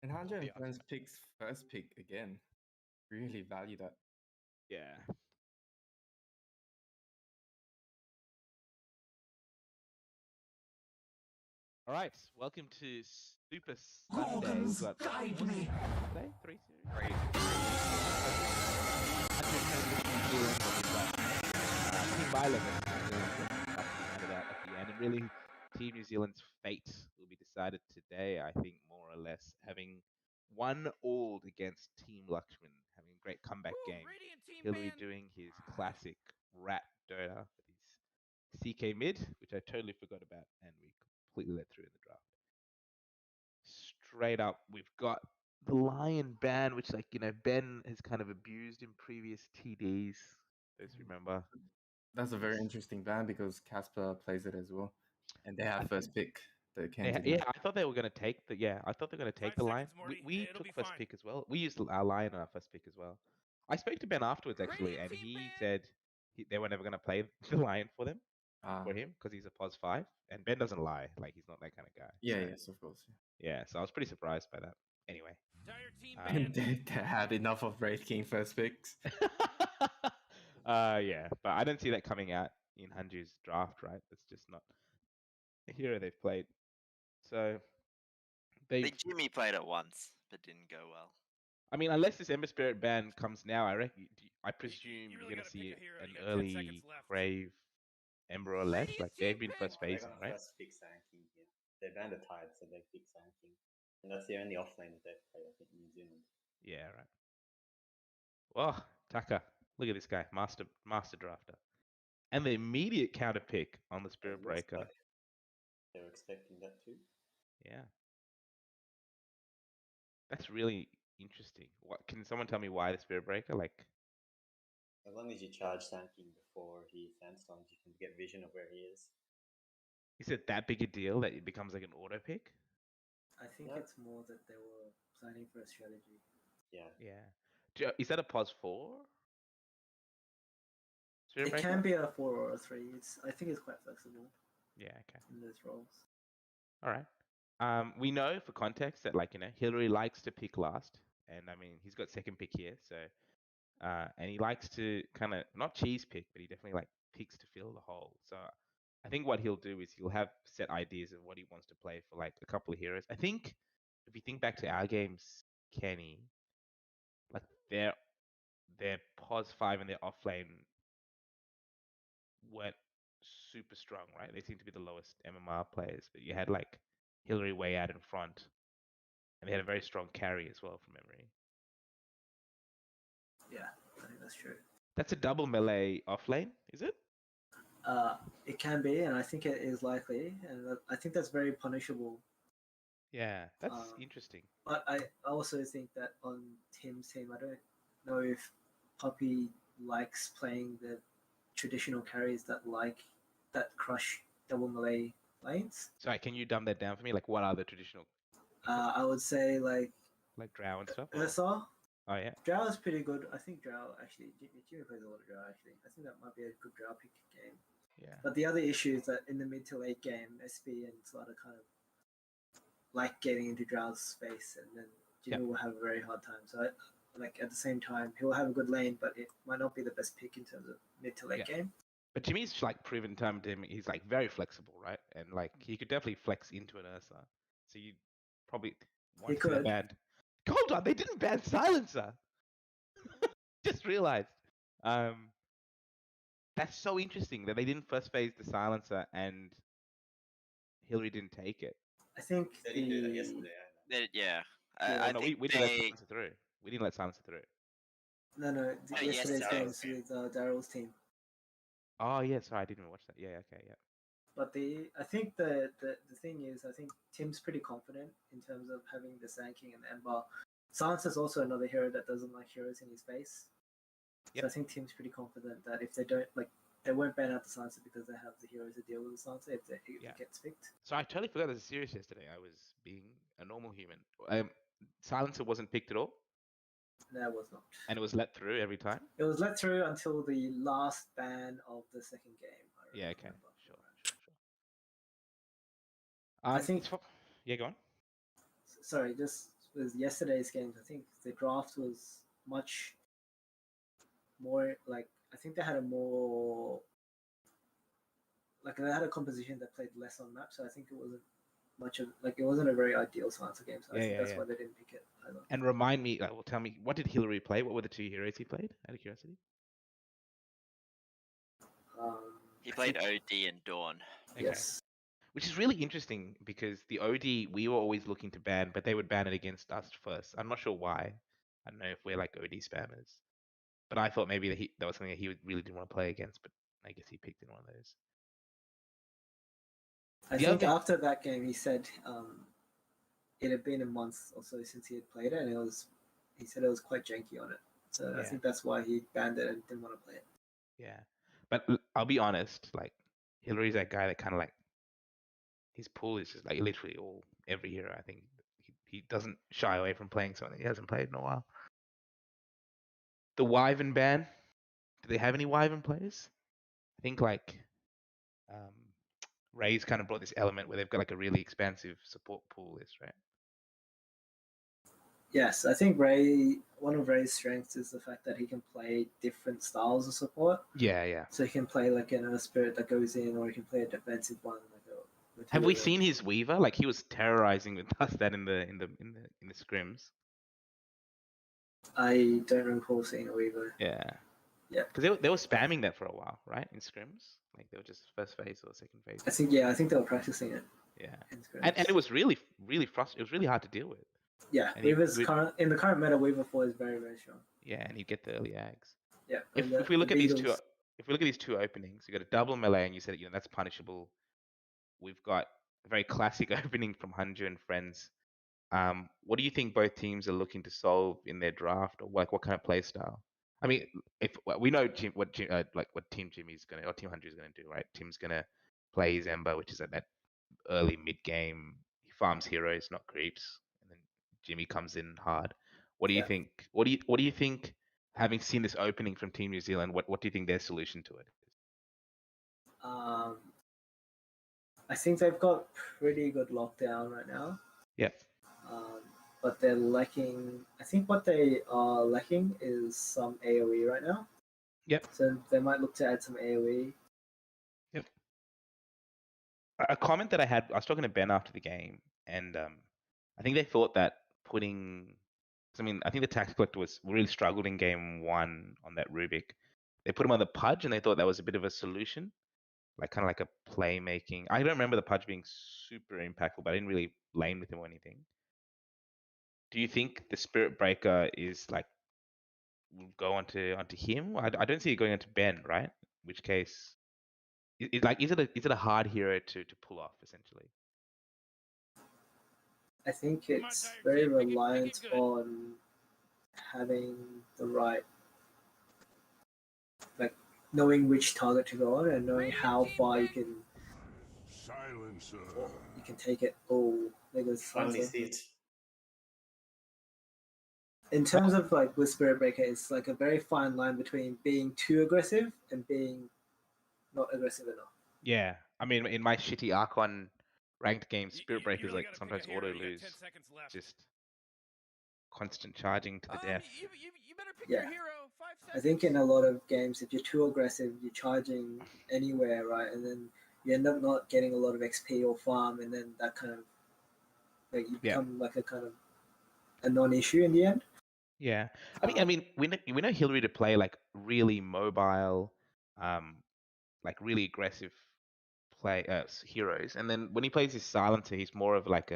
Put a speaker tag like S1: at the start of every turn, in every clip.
S1: And Hanjo and
S2: The
S1: Friends
S2: ultimate.
S1: picks first pick again. Really value that.
S2: Yeah. All right, welcome to Super Sunday. We've got
S3: guide me.
S2: Sunday, 3 series. 3. Team Ireland out at the end, and really, Team New Zealand's fate will be decided today. I think more or less, having 1-1 against Team Lakshman, having a great comeback game. Hillary doing his classic rat Dota with his CK mid, which I totally forgot about, and we completely let through in the draft. Straight up, we've got the Lion ban, which, like, Ben has kind of abused in previous TDs. Those remember.
S1: That's a very interesting ban because Casper plays it as well, and they have first pick. The Kansas.
S2: Yeah, I thought they were going to take the. Yeah, I thought they were going to take the Lion. We took first pick as well. We used our Lion on our first pick as well. I spoke to Ben afterwards actually, and he said they were never going to play the Lion for them. For him, because he's a pos 5, and Ben doesn't lie. Like, he's not that kind of guy.
S1: Yeah,
S2: so,
S1: yes, of course.
S2: Yeah, so I was pretty surprised by that. Anyway.
S1: They had enough of Wraith King first picks.
S2: Yeah, but I don't see that coming out in Hanju's draft, right? It's just not a hero they've played. So
S4: Jimmy played it once, but didn't go well.
S2: I mean, unless this Ember Spirit ban comes now, I presume you're going to see an early Crave Ember or less. Like, they've been first phasing, right?
S5: First pick Sanking here. They banned the Tide, so they pick Sanking. And that's the only offlane that they've played, I think, in New Zealand.
S2: Yeah, right. Well, Tucker, look at this guy, master drafter. And the immediate counter pick on the Spirit Breaker.
S5: Like they were expecting that too.
S2: Yeah. That's really interesting. What can someone tell me why the Spirit Breaker? Like,
S5: as long as you charge Sanking before he sandstorms, you can get vision of where he is.
S2: Is it that big a deal that it becomes like an auto pick?
S6: I think it's more that they were planning for a strategy.
S5: Yeah.
S2: Yeah. Is that a pos 4? Spirit
S6: It
S2: Breaker?
S6: can be a 4 or a 3. I think it's quite flexible.
S2: Yeah, okay.
S6: In those roles.
S2: All right. We know for context that, like, Hillary likes to pick last, and I mean, he's got second pick here, so and he likes to kind of not cheese pick, but he definitely like picks to fill the hole. So I think what he'll do is he'll have set ideas of what he wants to play for, like, a couple of heroes. I think if you think back to our games, Kenny, like their pos 5 and their offlane weren't super strong, right? They seem to be the lowest MMR players, but you had like Hillary way out in front, and they had a very strong carry as well from memory.
S6: Yeah, I think that's true.
S2: That's a double melee offlane, is it?
S6: It can be, and I think it is likely, and I think that's very punishable.
S2: Yeah, that's interesting.
S6: But I also think that on Tim's team, I don't know if Puppy likes playing the traditional carries that crush double melee lanes.
S2: Sorry, can you dumb that down for me? Like, what are the traditional?
S6: I would say like
S2: Drow and stuff.
S6: Ursa.
S2: Oh yeah.
S6: Drow is pretty good. I think Drow actually. Jimmy plays a lot of Drow actually. I think that might be a good Drow pick game.
S2: Yeah.
S6: But the other issue is that in the mid to late game, SB and Slaughter kind of like getting into Drow's space, and then Jimmy will have a very hard time. So, like, at the same time, he'll have a good lane, but it might not be the best pick in terms of mid to late game.
S2: But Jimmy's like proven time to him. He's like very flexible, right? And like he could definitely flex into an Ursa. So you probably want to see banned. Hold on, they didn't ban Silencer. Just realized. That's so interesting that they didn't first phase the Silencer and Hillary didn't take it.
S6: I think
S5: they didn't do that yesterday.
S4: Yeah.
S2: I think we didn't let Silencer through. We didn't let Silencer through.
S6: No. Yesterday's games with Daryl's team.
S2: Oh yeah, sorry, I didn't watch that. Yeah, okay, yeah.
S6: But I think the thing is, I think Tim's pretty confident in terms of having the Sanking and the Ember. Silencer's also another hero that doesn't like heroes in his face. Yep. So I think Tim's pretty confident that if they don't, like, they won't ban out the Silencer because they have the heroes to deal with the Silencer if it gets picked.
S2: So I totally forgot this was serious yesterday. I was being a normal human. Silencer wasn't picked at all?
S6: No, it was not.
S2: And it was let through every time?
S6: It was let through until the last ban of the second game.
S2: Yeah, okay. Sure.
S6: I think
S2: Yeah, go on.
S6: Sorry, just with yesterday's games, I think the draft was much more like, I think they had a more like they had a composition that played less on map, so I think it wasn't much of like it wasn't a very ideal Silencer game. So I think that's why they didn't pick it either.
S2: And remind me, well, tell me, what did Hillary play? What were the 2 heroes he played? Out of curiosity.
S4: He played OD and Dawn.
S2: Okay.
S6: Yes.
S2: Which is really interesting because the OD we were always looking to ban, but they would ban it against us first. I'm not sure why. I don't know if we're like OD spammers, but I thought maybe that was something that he really didn't want to play against. But I guess he picked in one of those.
S6: I think after that game, he said it had been a month or so since he had played it, and he said it was quite janky on it. So I think that's why he banned it and didn't want to play it.
S2: Yeah, but I'll be honest, like Hillary's that guy that kind of like his pool is just like literally every hero. I think he doesn't shy away from playing something he hasn't played in a while. The Wyvern ban, do they have any Wyvern players? I think like Ray's kind of brought this element where they've got like a really expansive support pool list, right?
S6: Yes, I think one of Ray's strengths is the fact that he can play different styles of support.
S2: Yeah.
S6: So he can play like an Earth Spirit that goes in, or he can play a defensive one.
S2: Have we seen his Weaver? Like he was terrorizing with us that in the scrims.
S6: I don't recall seeing a Weaver.
S2: Yeah.
S6: Yeah.
S2: Because they were spamming that for a while, right? In scrims, like they were just first phase or second phase.
S6: I think they were practicing it.
S2: Yeah. And it was really frustrating. It was really hard to deal with.
S6: Yeah, Weaver's in the current meta, Weaver 4 is very, very strong.
S2: Yeah, and you get the early ags.
S6: Yeah.
S2: If we look at these two openings, you got a double melee, and you said that's punishable. We've got a very classic opening from Hanju and friends. What do you think both teams are looking to solve in their draft, or like what kind of play style? I mean, if we know what Team Jimmy's gonna or Team Hanju's gonna do, right? Tim's gonna play his Ember, which is at that early mid game. He farms heroes, not creeps, and then Jimmy comes in hard. What do you think? What do you think? Having seen this opening from Team New Zealand, what do you think their solution to it is?
S6: I think they've got pretty good lockdown right now.
S2: Yeah.
S6: But they're lacking. I think what they are lacking is some AoE right now.
S2: Yep.
S6: So they might look to add some AoE.
S2: Yep. A comment that I was talking to Ben after the game, and I think they thought that I think the Tax Collector was really struggled in game 1 on that Rubik. They put him on the Pudge, and they thought that was a bit of a solution, like kind of like a playmaking. I don't remember the Pudge being super impactful, but I didn't really lane with him or anything. Do you think the Spirit Breaker is like will go onto him? I don't see it going onto Ben, right? In which case, is it a hard hero to pull off essentially?
S6: I think it's very reliant on having the right, like knowing which target to go on and knowing how far you can.
S3: Silencer.
S6: You can take it. Oh, there goes
S5: Finally see it.
S6: In terms of like with Spirit Breaker, it's like a very fine line between being too aggressive and being not aggressive enough.
S2: Yeah, I mean, in my shitty Archon ranked games, Spirit Breakers like sometimes auto lose, just constant charging to the death.
S7: You better pick your hero. 5 seconds.
S6: I think in a lot of games, if you're too aggressive, you're charging anywhere, right? And then you end up not getting a lot of XP or farm, and then that kind of like you become like a kind of a non-issue in the end.
S2: Yeah, I mean, we know Hillary to play like really mobile, like really aggressive heroes, and then when he plays his Silencer, he's more of like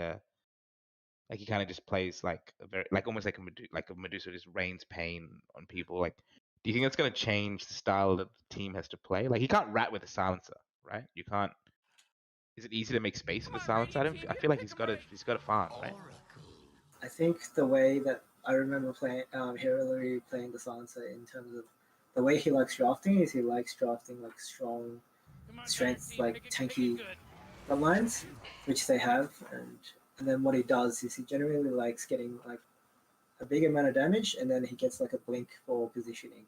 S2: he kind of just plays like a very almost like a Medusa just rains pain on people. Like, do you think that's going to change the style that the team has to play? Like, he can't rat with a Silencer, right? You can't. Is it easy to make space with a Silencer? I feel like he's got to farm, right?
S6: I think the way that I remember playing Hillary playing the Silencer in terms of the way he likes drafting is he likes drafting like strong strength, like tanky front lines, which they have, and then what he does is he generally likes getting like a big amount of damage, and then he gets like a blink for positioning,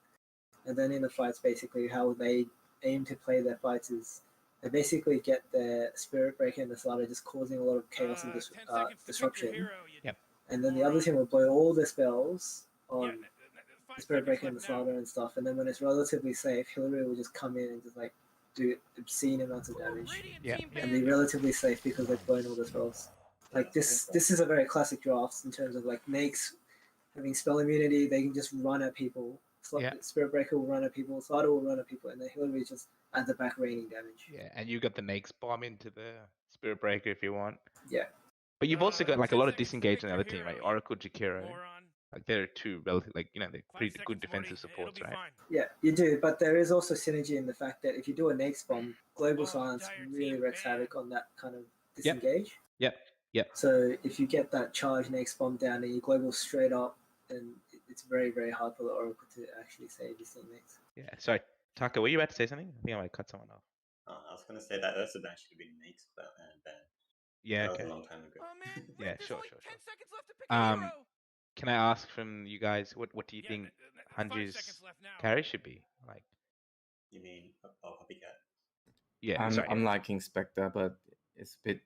S6: and then in the fights basically how they aim to play their fights is they basically get the Spirit Breaker and the Slaughter just causing a lot of chaos and disruption.
S2: Yep.
S6: And then the other team will blow all their spells on the Spirit Breaker and the Slaughter and stuff. And then when it's relatively safe, Hillary will just come in and just like do obscene amounts of damage.
S2: Yeah.
S6: And be relatively safe because they've blown all the spells. Like this is a very classic draft in terms of like Nakes having spell immunity. They can just run at people. Spirit Breaker will run at people. Slaughter will run at people, and then Hillary just at the back raining damage.
S2: Yeah, and you got the Nakes bomb into the Spirit Breaker if you want.
S6: Yeah.
S2: But you've also got like a lot of disengage on the other team, right? Oracle, Jakiro. Like they're two relative, like they're pretty good defensive supports, right?
S6: Yeah, you do, but there is also synergy in the fact that if you do a Nakes bomb, Global Silence really wreaks havoc on that kind of disengage.
S2: Yep.
S6: So if you get that charge Nakes bomb down and you global straight up, then it's very, very hard for the Oracle to actually save his teammates.
S2: Yeah. Sorry, Taka, were you about to say something? I think I might cut someone off.
S5: I was going to say that Ursa ban should have been Nakes, but
S2: yeah,
S5: that
S2: okay.
S5: was a long time ago.
S7: Oh, man,
S2: Yeah,
S7: there's
S2: sure.
S7: 10 seconds left to pick a hero.
S2: Can I ask from you guys, what do you think Hanju's carry should be? Like,
S5: you mean Copycat?
S2: Yeah,
S1: I'm liking Spectre, but it's a bit.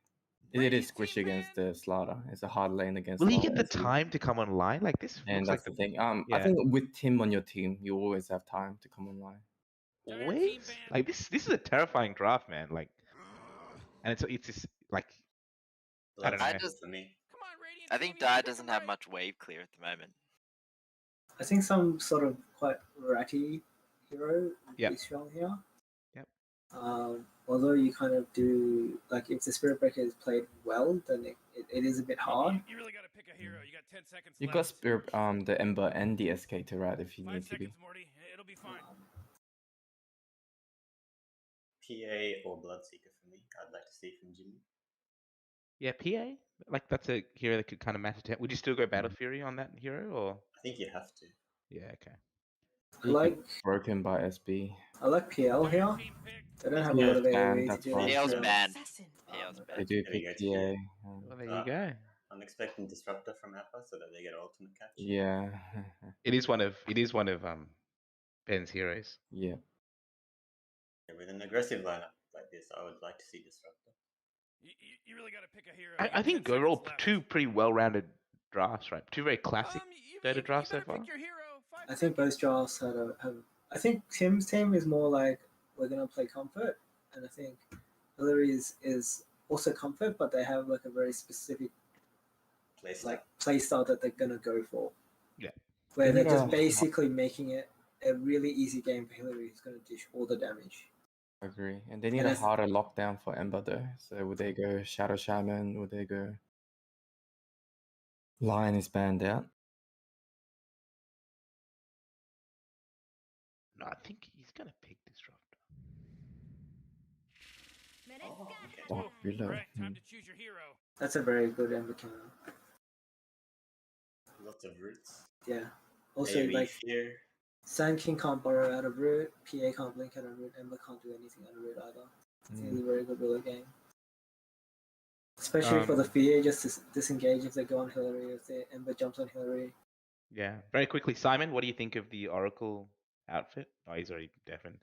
S1: It is squishy against the Slaughter. It's a hard lane against.
S2: Will he get the time to come online? Like this
S1: and
S2: looks
S1: that's
S2: like
S1: the thing. I think with Tim on your team, you always have time to come online.
S2: Always? Like this is a terrifying draft, man. Like, and it's just like I don't know.
S5: For me.
S4: I think Dye doesn't have much wave clear at the moment.
S6: I think some sort of quite ratty hero
S2: would
S6: be strong here.
S2: Yep.
S6: Although you kind of do, like, if the Spirit Breaker is played well, then it is a bit hard.
S7: You really got to pick a hero. You got 10 seconds
S1: You
S7: left.
S1: got Spirit, the Ember and the SK to ride if you need to be.
S7: 5 seconds, Morty. It'll be fine.
S5: PA or Bloodseeker for me. I'd like to see from Jimmy.
S2: Yeah, PA? Like that's a hero that could kind of match it. Would you still go Battle Fury on that hero, or?
S5: I think you have to.
S2: Yeah, okay.
S6: I like
S1: broken by SB.
S6: I like PL here. They don't have a lot of AoE to do.
S4: PL's banned.
S1: They do pick PA.
S2: Well, there you go.
S5: I'm expecting Disruptor from Appa so that they get ultimate catch.
S1: Yeah.
S2: It is one of Ben's heroes.
S1: Yeah.
S5: With an aggressive lineup like this, I would like to see Disruptor.
S7: You really got to pick a hero.
S2: I think they're all two pretty well-rounded drafts, right? Two very classic Dota drafts so far.
S6: I think both drafts have. I think Tim's team is more like we're gonna play comfort, and I think Hillary's is also comfort, but they have like a very specific play style that they're gonna go for.
S2: Yeah.
S6: Where they're just basically making it a really easy game for Hillary, who's gonna dish all the damage.
S1: I agree. And they need a harder lockdown for Ember though. So would they go Shadow Shaman? Would they go Lion is banned out?
S2: No, I think he's gonna pick Disruptor.
S1: Oh, reload.
S7: Right, time to choose your hero.
S6: That's a very good Ember counter.
S5: Lots of roots.
S6: Yeah. Also,
S5: AoE
S6: like
S5: fear.
S6: Sand King can't borrow out of root, PA can't blink out of root, Ember can't do anything out of root either. It's a very good roller game. Especially for the fear, just to disengage if they go on Hillary, if the Ember jumps on Hillary.
S2: Yeah. Very quickly, Simon, what do you think of the Oracle outfit? Oh, he's already deafened.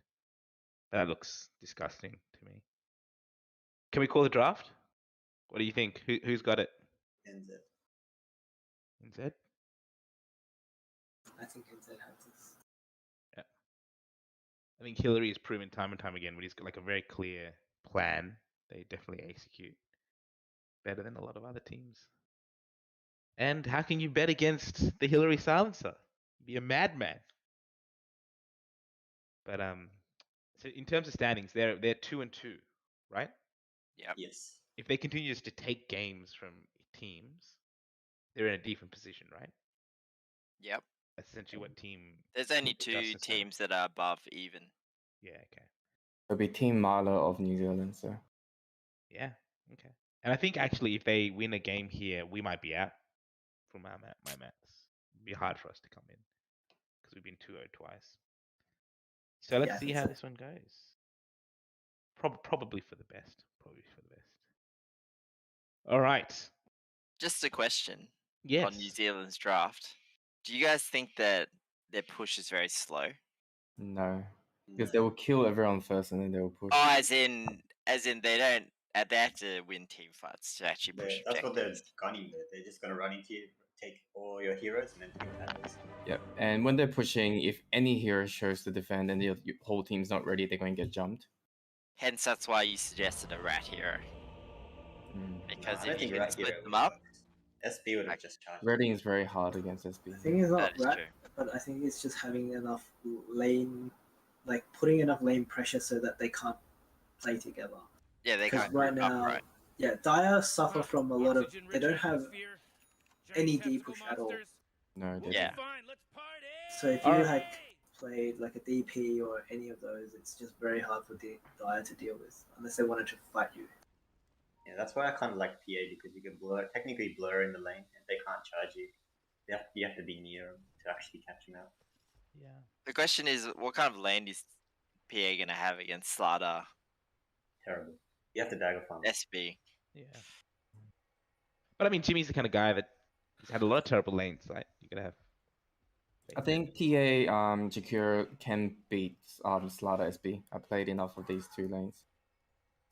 S2: That looks disgusting to me. Can we call the draft? What do you think? Who's got it?
S5: NZ.
S2: NZ?
S6: I think NZ has this.
S2: Yeah. I think Hillary has proven time and time again when he's got like a very clear plan. They definitely execute better than a lot of other teams. And how can you bet against the Hillary silencer? Be a madman. But so in terms of standings, they're 2-2, right?
S4: Yeah.
S5: Yes.
S2: If they continue just to take games from teams, they're in a different position, right?
S4: Yep.
S2: That's essentially what team.
S4: There's only two teams that are above even.
S2: Yeah. Okay.
S1: It'll be Team Marla of New Zealand, so.
S2: Yeah. Okay. And I think actually, if they win a game here, we might be out from my mats. It'd be hard for us to come in because we've been 2-0 twice. So let's see how this one goes. Probably for the best. All right.
S4: Just a question.
S2: Yes.
S4: On New Zealand's draft. Do you guys think that their push is very slow?
S1: No. Because they will kill everyone first and then they will push.
S4: Oh, as in as in they don't. They have to win team fights to actually push
S5: That's what they're
S4: objectives.
S5: gunning there. They're just gonna run into you, take all your heroes, and then take battles.
S1: Yep. And when they're pushing, if any hero shows to defend and the whole team's not ready, they're going to get jumped.
S4: Hence, that's why you suggested a rat hero.
S1: Mm.
S4: Because
S5: I don't
S4: if you
S5: think
S4: can
S5: Rat
S4: split
S5: Hero
S4: them
S5: would
S4: up,
S5: work. SP would have just charged.
S1: Redding is very hard against SB.
S6: The thing is not
S4: that is
S6: rat,
S4: true.
S6: but I think it's just having enough lane, like putting enough lane pressure so that they can't play together.
S4: Yeah, they
S6: Because
S4: can't
S6: right
S4: group up,
S6: now,
S4: right?
S6: yeah, Dire suffer from a lot of.
S7: Oxygen-rich
S6: They don't have
S7: atmosphere,
S6: any
S7: giant
S6: D
S7: testicle
S6: push at all.
S7: monsters.
S1: No, they
S7: We'll
S4: Yeah.
S7: be fine. Let's party.
S6: So if you
S2: Alright.
S6: had played like a DP or any of those, it's just very hard for Dire to deal with unless they wanted to fight you.
S5: Yeah, that's why I kind of like PA because you can technically blur in the lane, and they can't charge you. You have to be near them to actually catch them out.
S2: Yeah.
S4: The question is, what kind of lane is PA gonna have against Slaughter
S5: Terrible. You have to dagger farm.
S4: SB?
S2: Yeah. But I mean, Jimmy's the kind of guy that he's had a lot of terrible lanes, right? You're gonna have.
S1: I think PA Jakiro can beat Slaughter SB. I played enough of these two lanes.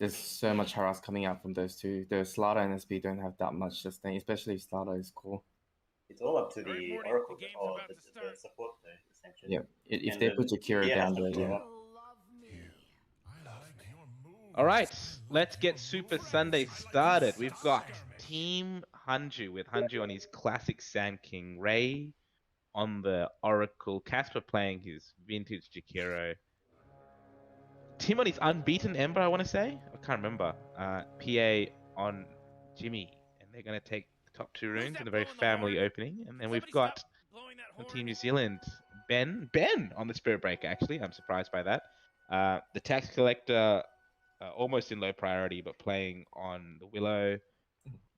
S1: There's so much harass coming out from those two. The Slaughter and SB don't have that much sustain, especially if Slaughter is core.
S5: It's all up to
S7: Alright,
S5: the
S7: Morty,
S5: Oracle
S7: the game's
S5: or
S7: about to
S5: the
S7: start.
S5: support there, essentially.
S1: Yep. If
S5: And
S1: they
S5: the-
S1: put Jakiro
S5: yeah,
S1: down
S5: has to
S1: there,
S5: blow
S1: yeah.
S5: up.
S2: All right, let's get Super Sunday started. We've got Team Hanju with Hanju on his classic Sand King, Ray on the Oracle, Casper playing his vintage Jakiro, Tim on his unbeaten Ember, I want to say. I can't remember. PA on Jimmy, and they're going to take the top two runes in a very family opening. And then we've got on Team New Zealand, Ben on the Spirit Breaker, actually. I'm surprised by that. The Tax Collector, almost in low priority, but playing on the Willow.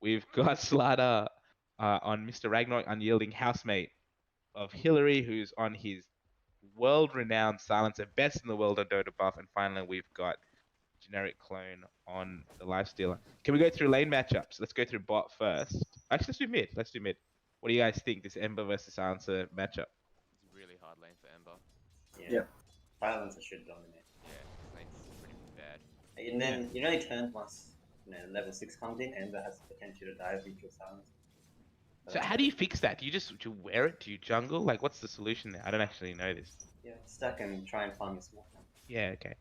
S2: We've got Slaughter on Mr. Ragnarok, unyielding housemate of Hillary, who's on his world-renowned Silencer, best in the world on Dota buff. And finally, we've got GenericClone on the Lifestealer. Can we go through lane matchups? Let's go through bot first. Actually, let's do mid. What do you guys think, this Ember versus Silencer matchup?
S8: It's a really hard lane for Ember.
S5: Yeah. Silencer should dominate.
S8: Yeah, lane's pretty bad.
S5: And then it only turns once level 6 comes in, Ember has the potential to dive into a Silencer.
S2: So how do you fix that? Do you wear it? Do you jungle? Like, what's the solution there? I don't actually know this.
S5: Yeah, stack and try and farm your small town.
S2: Yeah, okay.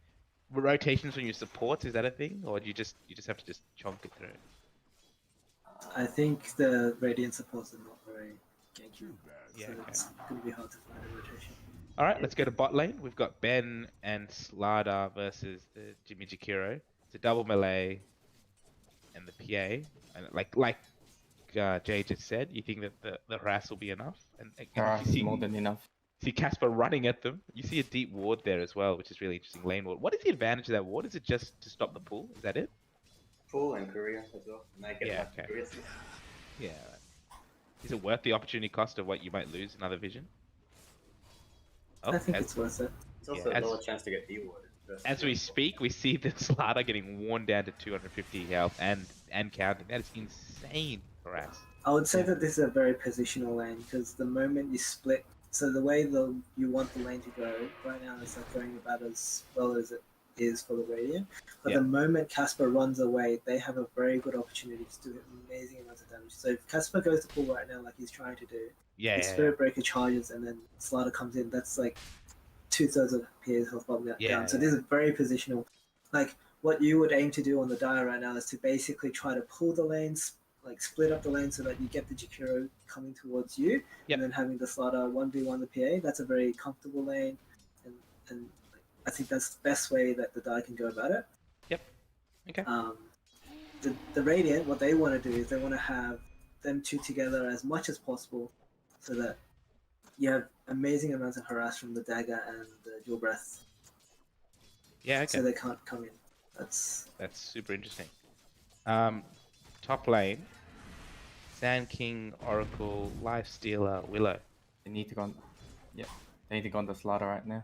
S2: Rotations on your supports, is that a thing? Or do you just have to just chonk it through?
S6: I think the Radiant supports are not very ganky,
S2: Yeah,
S6: so
S2: okay.
S6: it's going to be hard to find a rotation.
S2: All right, let's go to bot lane. We've got Ben and Slada versus the Jimmy Jakiro. It's a double melee and the PA. And like Jay just said, you think that the harass will be enough? And
S1: Harass
S2: you
S1: is more than enough.
S2: see Casper running at them. You see a deep ward there as well, which is really interesting. Lane ward. What is the advantage of that ward? Is it just to stop the pull? Is that it?
S5: Full and courier as well. And I get
S2: Yeah,
S5: like
S2: okay.
S5: courier assist.
S2: Yeah. Is it worth the opportunity cost of what you might lose another vision? Oh,
S6: I think it's worth it.
S5: It's also
S2: Yeah,
S5: a lower chance to get de-warded.
S2: as we speak, we see the Slaughter getting worn down to 250 health and counting. That is insane for us.
S6: I would say that this is a very positional lane because the moment you split, so the way you want the lane to go right now is like going about as well as it is for the Radiant. But the moment Casper runs away, they have a very good opportunity to do amazing amounts of damage. So if Casper goes to pull right now, like he's trying to do, the Spirit Breaker charges and then Slaughter comes in, that's like 2/3 of PA's health bottom down. So this is very positional. Like what you would aim to do on the Dire right now is to basically try to pull the lanes, like split up the lane so that you get the Jakiro coming towards you, and then having the Slaughter 1v1 the PA. That's a very comfortable lane, and I think that's the best way that the Dire can go about it.
S2: Yep. Okay.
S6: The Radiant, what they want to do is they want to have them two together as much as possible, so that you have amazing amounts of harass from the dagger and the dual breath.
S2: Yeah. Okay.
S6: So they can't come in. That's
S2: super interesting. Top lane, Sand King, Oracle, Lifestealer, Willow.
S1: They need to go on. Yeah, they need to go on the Slaughter right now.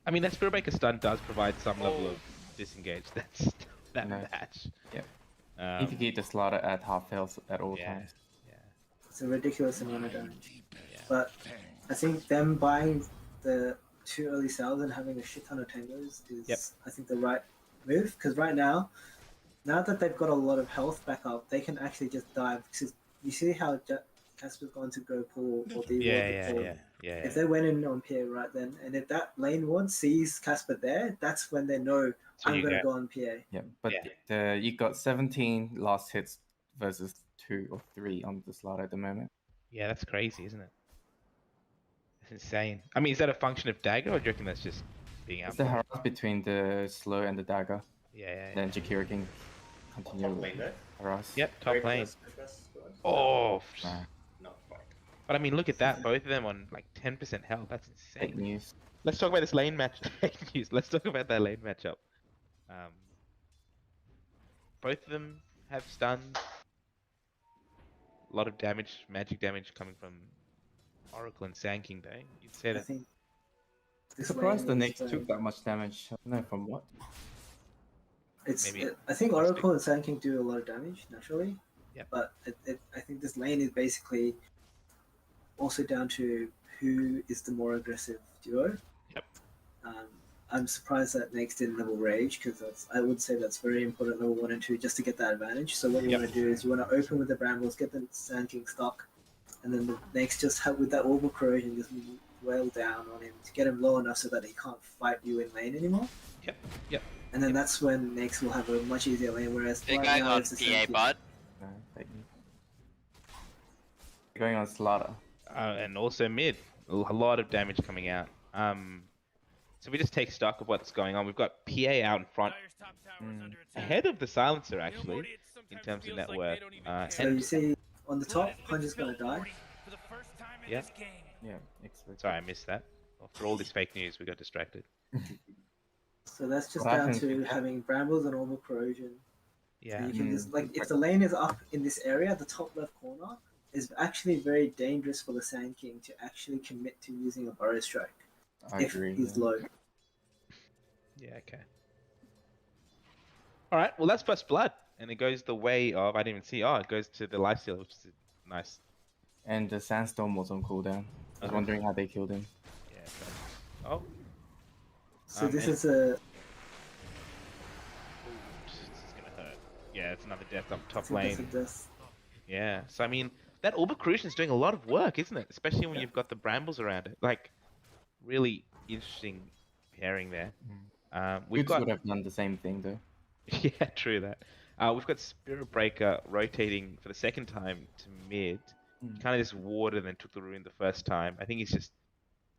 S2: I mean, that Spirit Breaker stun does provide some level of disengage. That's that match.
S1: Yep. Need to keep the Slaughter at half health at all times.
S2: Yeah.
S6: it's a ridiculous amount of damage. But I think them buying the two early cells and having a shit ton of tangos is,
S2: Yep.
S6: I think, the right move. Because right now that they've got a lot of health back up, they can actually just dive. Because you see how Casper's going to go pull or D
S2: Yeah.
S6: If they went in on PA right then, and if that lane ward sees Casper there, that's when they know
S2: So
S6: I'm
S2: you
S6: going to
S2: go.
S6: go on PA.
S1: Yeah, but you got 17 last hits versus 2 or 3 on the slot at the moment.
S2: Yeah, that's crazy, isn't it? It's insane. I mean, is that a function of dagger, or do you reckon that's just being out?
S1: It's the harass between the slow and the dagger.
S2: Yeah.
S1: Then Jakira can continue
S5: Top lane though.
S1: harass.
S2: Yep, top
S5: Very
S2: lane.
S5: close.
S2: Oh,
S1: Nah,
S5: Not quite.
S2: but I mean, look at that. Both of them on like 10% health. That's
S1: fake
S2: insane.
S1: news.
S2: Let's talk about this lane match. Fake news. Let's talk about that lane matchup. Both of them have stuns. A lot of damage, magic damage coming from Oracle and Sand King though. You'd say
S6: I
S2: that.
S6: think this
S1: Surprised the
S6: lane is,
S1: Knicks took that much damage. I don't know from what.
S2: Maybe
S6: I think Oracle and Sand King do a lot of damage naturally.
S2: Yep.
S6: But I think this lane is basically also down to who is the more aggressive duo.
S2: Yep.
S6: I'm surprised that Nakes didn't level Rage because I would say that's very important level 1 and 2 just to get that advantage. So what you want to do is you want to open with the Brambles, get the Sand King stuck, and then the Nakes just have with that Orbital Corrosion just wail down on him to get him low enough so that he can't fight you in lane anymore.
S2: Yep.
S6: And then that's when Nakes will have a much easier lane, whereas
S4: They're
S6: right
S4: going
S6: now
S4: on
S6: it's the
S4: PA
S6: Sand King.
S4: bot.
S1: No, fake news. They're going on Slaughter.
S2: And also mid. A lot of damage coming out. So we just take stock of what's going on. We've got PA out in front,
S7: Dyer's top tower is under attack.
S2: ahead of the silencer
S7: You know,
S2: actually,
S7: Morty, it
S2: in
S7: sometimes
S2: terms of
S7: feels
S2: net
S7: like
S2: worth.
S7: they don't even
S6: So
S7: care.
S6: you see on the
S7: Blood
S6: top,
S7: has been
S6: Punch is going to
S7: spilled,
S6: die.
S7: Morty, for the first time in
S2: Yeah.
S7: this game.
S1: Yeah, expert.
S2: Sorry, I missed that. Well, for all this fake news, we got distracted.
S6: So that's just
S1: What
S6: down
S1: happens
S6: to
S1: with that?
S6: having Brambles and Orbital Corrosion.
S2: Yeah.
S6: And you can just if the lane is up in this area, the top left corner is actually very dangerous for the Sand King to actually commit to using a Burrow Strike
S1: I
S6: if
S1: agree.
S6: he's
S1: yeah.
S6: low.
S2: Yeah, okay. Alright, well that's First Blood. And it goes the way of, I didn't even see, it goes to the Lifesteal, which is nice.
S1: And the Sandstorm was on cooldown. I was wondering how they killed him.
S2: Yeah, okay. Oh,
S6: So this
S2: and-
S6: is a
S2: this is gonna hurt. Yeah, it's another death up top
S6: I think
S2: lane.
S6: that's
S2: Yeah, so I mean, that Orbital Corrosion is doing a lot of work, isn't it? Especially when you've got the Brambles around it. Like, really interesting pairing there. We've
S1: Goods
S2: got...
S1: would have done the same thing though.
S2: Yeah, true that. We've got Spirit Breaker rotating for the second time to mid. Kind of just warded and then took the rune the first time. I think he's just...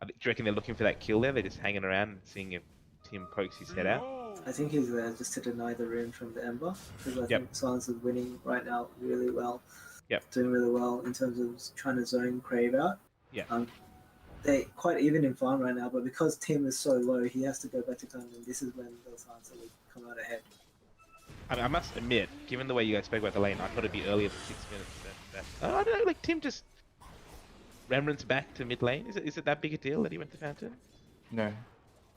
S2: Do you reckon they're looking for that kill there? They're just hanging around and seeing if Tim pokes his head out?
S6: I think he's there just to deny the rune from the Ember because I think Silence is winning right now really well.
S2: Yep.
S6: Doing really well in terms of trying to zone Crave out.
S2: Yeah.
S6: They quite even in farm right now, but because Tim is so low, he has to go back to town, and this is when the Silence will come out ahead.
S2: I mean, I must admit, given the way you guys spoke about the lane, I thought it'd be earlier than 6 minutes. I don't know, like Tim just remnants back to mid lane. Is it that big a deal that he went to Fountain?
S1: No.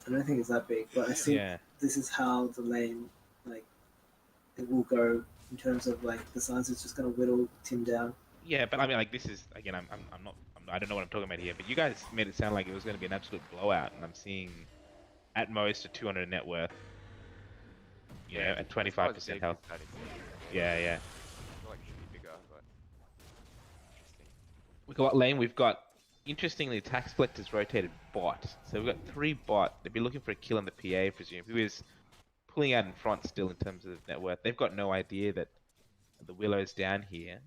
S6: I don't think it's that big, but I think this is how the lane, like, it will go in terms of like the Silence is just going to whittle Tim down.
S2: Yeah, but I mean, like this is again, I don't know what I'm talking about here, but you guys made it sound like it was going to be an absolute blowout, and I'm seeing at most a 200 net worth. You know, at 25% health. Yeah.
S8: I feel like it should be bigger, but interesting.
S2: We've got what lane? We've got, interestingly, Tax Collector's rotated bot. So we've got 3 bot. They'd be looking for a kill on the PA, I presume, who is pulling out in front still in terms of net worth. They've got no idea that the Willow's down here.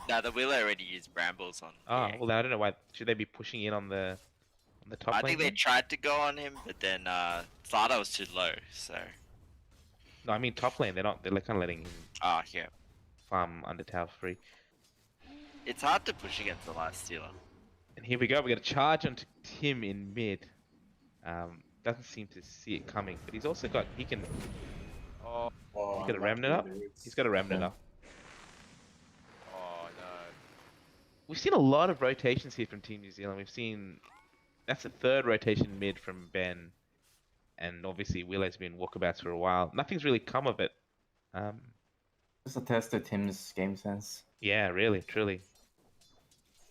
S4: No, the Willow already used Brambles on.
S2: Oh,
S4: PA.
S2: well, I don't know why. Should they be pushing in on the top
S4: I
S2: lane?
S4: think they
S2: then?
S4: tried to go on him, but then Slaughter was too low, so.
S2: No, I mean top lane. They're not. They're kind of letting him
S4: Yeah.
S2: farm under tower free.
S4: It's hard to push against the Life Stealer.
S2: And here we go. We got a charge onto Tim in mid. Doesn't seem to see it coming, but he's also got. He can.
S8: Oh,
S2: He's got a remnant up. He's got a remnant up.
S8: oh no.
S2: We've seen a lot of rotations here from Team New Zealand. We've seen that's the 3rd rotation mid from Ben, and obviously Willow's been walkabouts for a while. Nothing's really come of it.
S1: Just a test of Tim's game sense.
S2: Yeah, really, truly.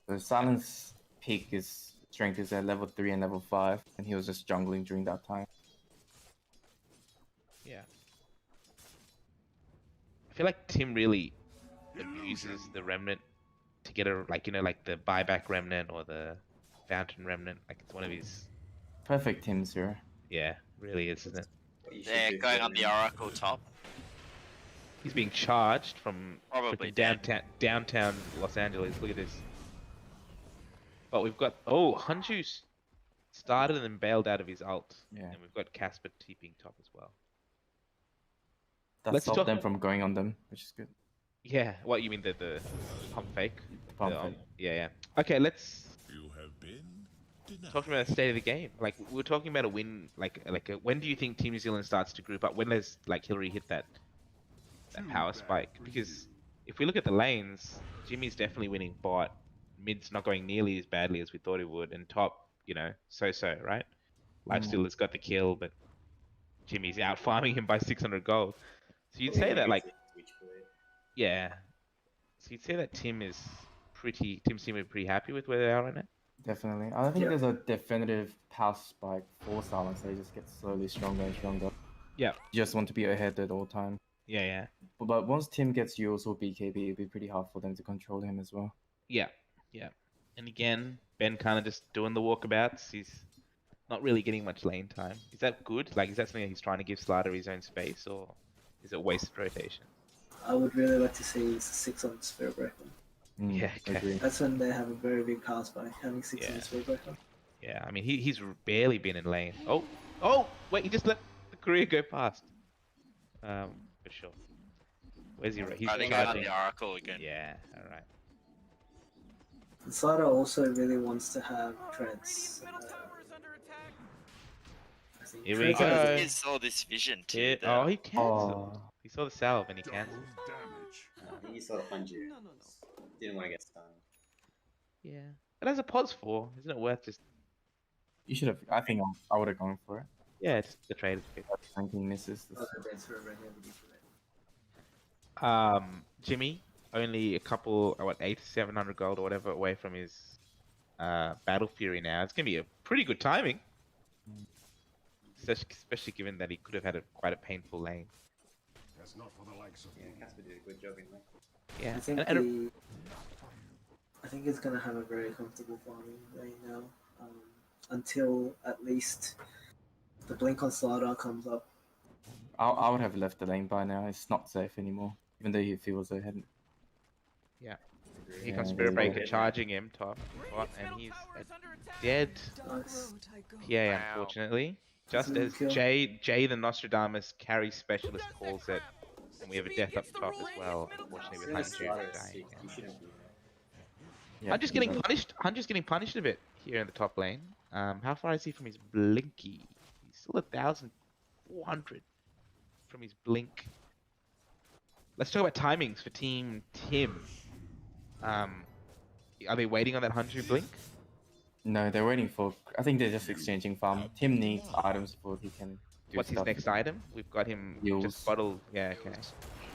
S1: The Silence peak is strength is at level 3 and level 5, and he was just jungling during that time.
S2: Yeah. I feel like Tim really abuses the remnant to get a like the buyback remnant or the fountain remnant. Like it's one of his
S1: Perfect Tim's here.
S2: yeah, really is, isn't it?
S5: What you should
S4: They're
S5: do
S4: going
S5: for
S4: on the
S5: him-
S4: Oracle top.
S2: He's being charged from
S4: Probably
S2: freaking downtown Los Angeles. Look at this. But we've got Hanju's started and then bailed out of his ult.
S1: Yeah.
S2: And we've got Casper TPing top as well.
S1: That
S2: Let's
S1: stopped
S2: talk-
S1: them from going on them, which is good.
S2: Yeah, what you mean the pump fake?
S1: Pump
S2: The-
S1: fake.
S2: Yeah. Okay, let's
S3: You have been denied.
S2: talking about the state of the game. Like we were talking about a win. When do you think Team New Zealand starts to group up? When does like Hillary hit that power spike? Because if we look at the lanes, Jimmy's definitely winning bot. Mid's not going nearly as badly as we thought it would, and top, so right. Lifestealer's got the kill, but Jimmy's out farming him by 600 gold. So you'd say that like yeah. So you'd say that Tim's team are pretty happy with where they are right now.
S1: Definitely. I don't think there's a definitive power spike for Silence. They just get slowly stronger and stronger.
S2: Yeah.
S1: You just want to be ahead at all time.
S2: Yeah.
S1: But once Tim gets Yules or BKB, it'll be pretty hard for them to control him as well.
S2: Yeah. And again, Ben kind of just doing the walkabouts. He's not really getting much lane time. Is that good? Like, is that something that he's trying to give Slider his own space, or is it wasted rotation?
S6: I would really like to see 6 on Spirit Breaker.
S2: Yeah, okay.
S1: Agree.
S6: That's when they have a very big power spike, having 6 on
S2: Yeah.
S6: Spirit Breaker.
S2: Yeah, I mean, he's barely been in lane. Oh, wait, he just let the courier go past. For sure. Where's he? He's
S4: Are they going on
S2: charging.
S4: the Oracle again?
S2: Yeah, all right.
S6: And Slider also really wants to have treads. I think
S2: Here we
S6: treads
S2: go.
S6: are-
S4: He saw this vision too.
S2: Yeah.
S4: the-
S2: Oh, he cancelled.
S1: Oh,
S2: He saw the salve and he cancelled.
S3: Damage.
S5: He sort of Hanju. Didn't want to get stunned.
S2: Yeah. But as a pos 4, isn't it worth just...
S1: you should have. I think I would have gone for it.
S2: Yeah, just the trader's pick.
S1: 19 misses.
S6: Oh, that's for a regular for it.
S2: Jimmy, only a couple, 700 gold or whatever away from his Battle Fury now. It's going to be a pretty good timing. Especially given that he could have had quite a painful lane.
S3: That's not for the likes of
S5: Yeah,
S3: you.
S5: Casper did a good job in that.
S2: Yeah.
S6: I think
S2: And-
S6: I think it's gonna have a very comfortable farming lane now, until at least the blink on Slider comes up.
S1: I would have left the lane by now. It's not safe anymore, even though he feels ahead.
S2: Here
S1: Yeah,
S2: comes Spirit
S1: yeah.
S2: Breaker charging him, top, bot, and he's dead.
S6: Nice.
S2: PA, unfortunately. Just as
S6: Kill.
S2: Jay the Nostradamus carry specialist calls it, and we have a death up top as well, unfortunately with
S5: Yeah,
S2: Hanju
S5: Slider is
S2: dying.
S5: 6. You shouldn't be there.
S1: Yeah,
S2: Hunter's getting
S1: no.
S2: punished. Hunter's getting punished a bit here in the top lane. How far is he from his blinky? He's still 1,400 from his blink. Let's talk about timings for Team Tim. Are they waiting on that Hanju blink?
S1: No, they're waiting for. I think they're just exchanging farm. Tim needs items before he can do
S2: What's his
S1: stuff.
S2: next item? We've got him
S1: Yules.
S2: just bottled. Yeah, okay.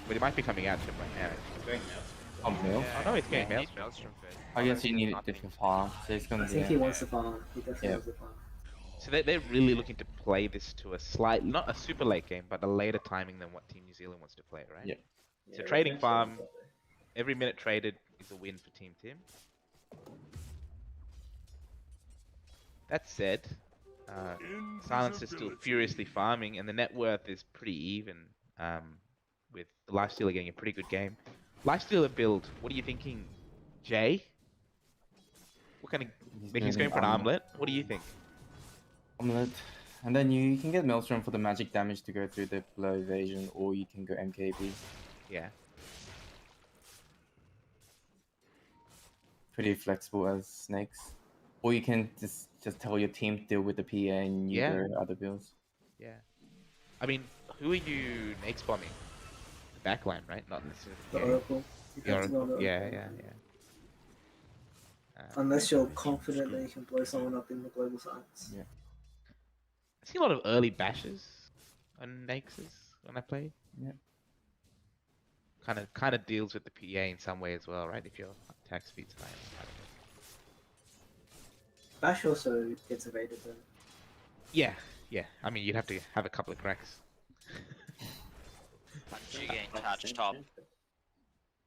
S2: But he might be coming out to him right now.
S5: He's going now.
S1: Pump mill.
S2: Oh no, he's getting
S8: Yeah,
S2: Maelstrom.
S8: Maelstrom first.
S1: I guess you need it
S8: Nothing.
S1: different farm, so it's gonna
S6: I
S1: be.
S6: think he wants to farm. He definitely
S1: Yeah.
S6: wants to farm.
S2: So they're really looking to play this to a slight, not a super late game, but a later timing than what Team New Zealand wants to play, right?
S1: Yeah.
S2: So trading farm, every minute traded is a win for Team Tim. That said, Silence is still furiously farming, and the net worth is pretty even, with the Lifestealer getting a pretty good game. Lifestealer build, what are you thinking, Jay? What kind of... He's going for an armlet. What do you think?
S1: Omelette. And then you can get Maelstrom for the magic damage to go through the blow evasion, or you can go MKB.
S2: Yeah.
S1: Pretty flexible as snakes. Or you can just tell your team to deal with the PA and you
S2: Yeah.
S1: go other builds.
S2: Yeah. I mean, who are you next bombing? The backline, right? Not necessarily
S6: The
S2: PA.
S6: Oracle. You
S2: The
S6: have to go
S2: Oracle.
S6: on the
S2: Yeah,
S6: Oracle.
S2: yeah, yeah.
S6: Unless you're confident that you can blow someone up in the global science.
S1: Yeah.
S2: I see a lot of early bashes on Naxes when I play.
S1: Yeah.
S2: Kind of deals with the PA in some way as well, right? If your attack speed's high.
S6: Bash also gets evaded though.
S2: Yeah, yeah. I mean, you'd have to have a couple of cracks.
S4: Punch you getting touched top.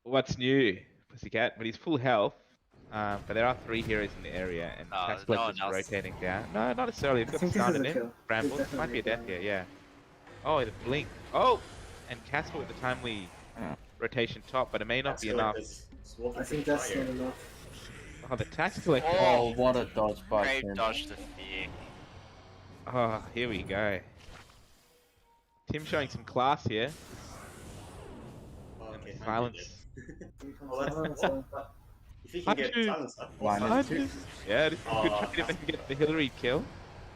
S2: What's new, Pussycat? But he's full health. But there are 3 heroes in the area, and
S4: Oh,
S2: Casper
S4: no one
S2: just
S4: else.
S2: rotating down. No, not necessarily. He's
S6: I
S2: got
S6: think this
S2: stun
S6: is
S2: in
S6: a
S2: him.
S6: kill.
S2: Bramble.
S6: This
S2: Might be a death
S6: definitely
S2: here, yeah. Oh, the blink. Oh! And Casper with the timely rotation top, but it may not be enough.
S6: I think that's not enough.
S2: Oh, the tactical echo.
S1: Oh, what a dodge by
S4: Great
S1: Tim.
S4: dodge to fear.
S2: Oh, here we go. Tim showing some class here.
S5: Oh,
S2: And
S5: okay,
S2: the silence.
S5: If you can get
S2: Hanju.
S5: silence up,
S2: Hanju. Yeah, this is a good
S5: Oh,
S2: trade if they can get the Hillary kill.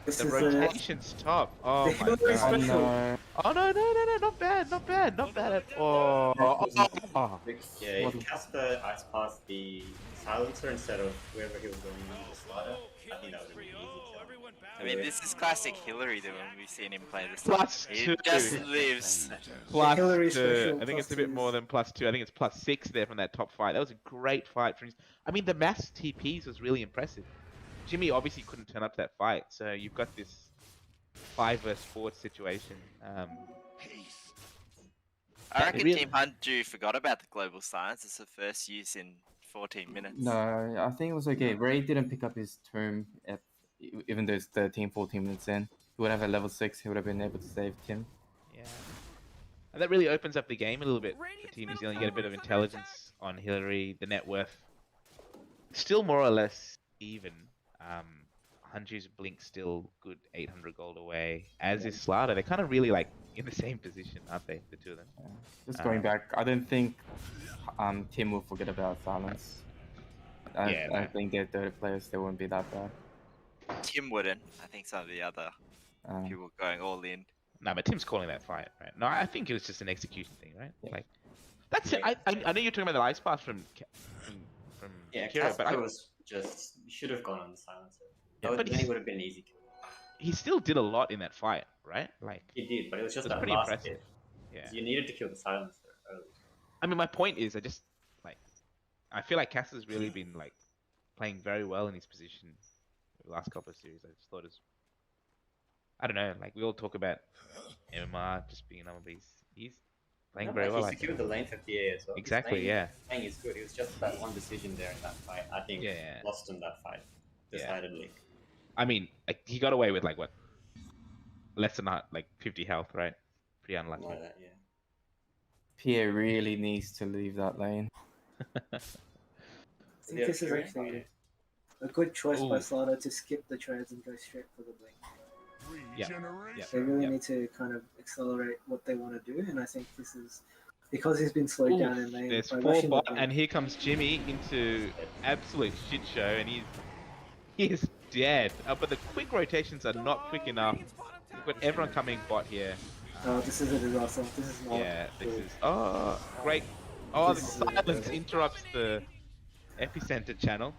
S6: This
S2: The
S6: is
S2: rotation's top. Oh
S6: the
S2: my
S6: Hillary
S2: god.
S1: Oh
S6: special.
S1: no.
S2: Oh no, not bad, not bad at all. Oh.
S5: yeah, if Casper ice passed the silencer instead of wherever he was going on the slider, I think that would have been an easy kill.
S4: I mean, this is classic Hillary though when we've seen him play this.
S2: Plus
S4: He
S2: 2.
S4: just lives.
S2: Plus
S6: Hillary
S2: 2.
S6: special
S2: I think it's a
S6: plus
S2: bit more
S6: 2s.
S2: than plus 2. I think it's plus 6 there from that top fight. That was a great fight. I mean, the mass TPs was really impressive. Jimmy obviously couldn't turn up to that fight, so you've got this 5 versus 4 situation.
S4: I reckon
S2: really-
S4: Team Hanju forgot about the global silence. It's the first use in 14 minutes.
S1: No, I think it was okay. Ray didn't pick up his tomb even though it's 13, 14 minutes in. He would have at level 6, he would have been able to save Tim.
S2: Yeah. And that really opens up the game a little bit for Team New Zealand. You get a bit of intelligence on Hillary, the net worth. Still more or less even. Hanju's blink still good 800 gold away, as is Slaughter. They're kind of really like in the same position, aren't they, the two of them?
S1: Yeah. Just going back, I don't think Tim will forget about silence. I think they're 30 players, they won't be that bad.
S4: Tim wouldn't. I think some of the other people going all in.
S2: No, but Tim's calling that fight, right? No, I think it was just an execution thing, right? Yeah. Like, that's it. I know you're talking about the ice pass from
S5: yeah,
S2: Kira,
S5: Casper
S2: but
S5: was just should have gone on the silencer.
S2: Yeah,
S5: Then
S2: but
S5: he would have been an easy kill.
S2: he still did a lot in that fight, right? Like
S5: He did, but it was just
S2: it was
S5: that
S2: pretty
S5: last
S2: impressive.
S5: hit.
S2: Yeah.
S5: You needed to kill the silencer early.
S2: I mean, my point is, I feel like Cass really been like playing very well in his position the last couple of series. I just thought I don't know, like we all talk about MMR just being number, but he's playing very well.
S5: He secured the lane for PA as well.
S2: Exactly,
S5: his
S2: yeah.
S5: playing is good. It was just that one decision there in that fight. I think lost him that fight decidedly.
S2: I mean, like, he got away with like what, less than 50 health, right? Pretty unlucky.
S5: Like that, yeah.
S1: PA really needs to leave that lane.
S6: I think this is actually a good choice by Slaughter to skip the trades and go straight for the blink. They really need to kind of accelerate what they want to do, and I think this is because he's been slowed down in lane.
S2: There's
S6: by
S2: 4
S6: rushing the
S2: bot,
S6: blink.
S2: and here comes Jimmy into absolute shit show, and he is dead. But the quick rotations are not quick enough. We've got everyone coming bot here.
S6: Oh, this is a disaster. This is not.
S2: Yeah, this
S6: good.
S2: is great. Oh, the silence interrupts the epicenter channel.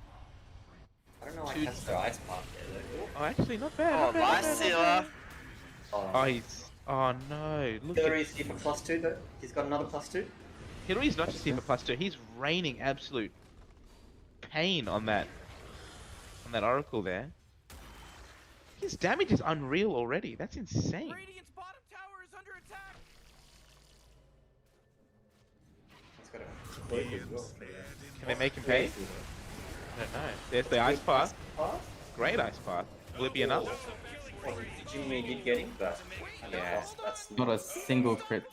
S5: I don't know why Casper ice path there though.
S2: Oh, actually, not bad.
S4: Oh,
S2: not bad, not
S4: nice
S2: bad, not
S4: Sealer.
S2: bad. Oh, he's. Oh no! Look
S5: Hillary's here for +2 though. He's got another +2.
S2: Hillary's not just here for +2. He's raining absolute pain on that Oracle there. His damage is unreal already. That's insane.
S7: Radiant's bottom tower is under attack.
S5: He's got a cloak as well.
S2: Can they make him pay? I don't know. There's the ice path. Great ice path. Will it be enough?
S5: Jimmy did get him, but that's
S1: Not a single crit.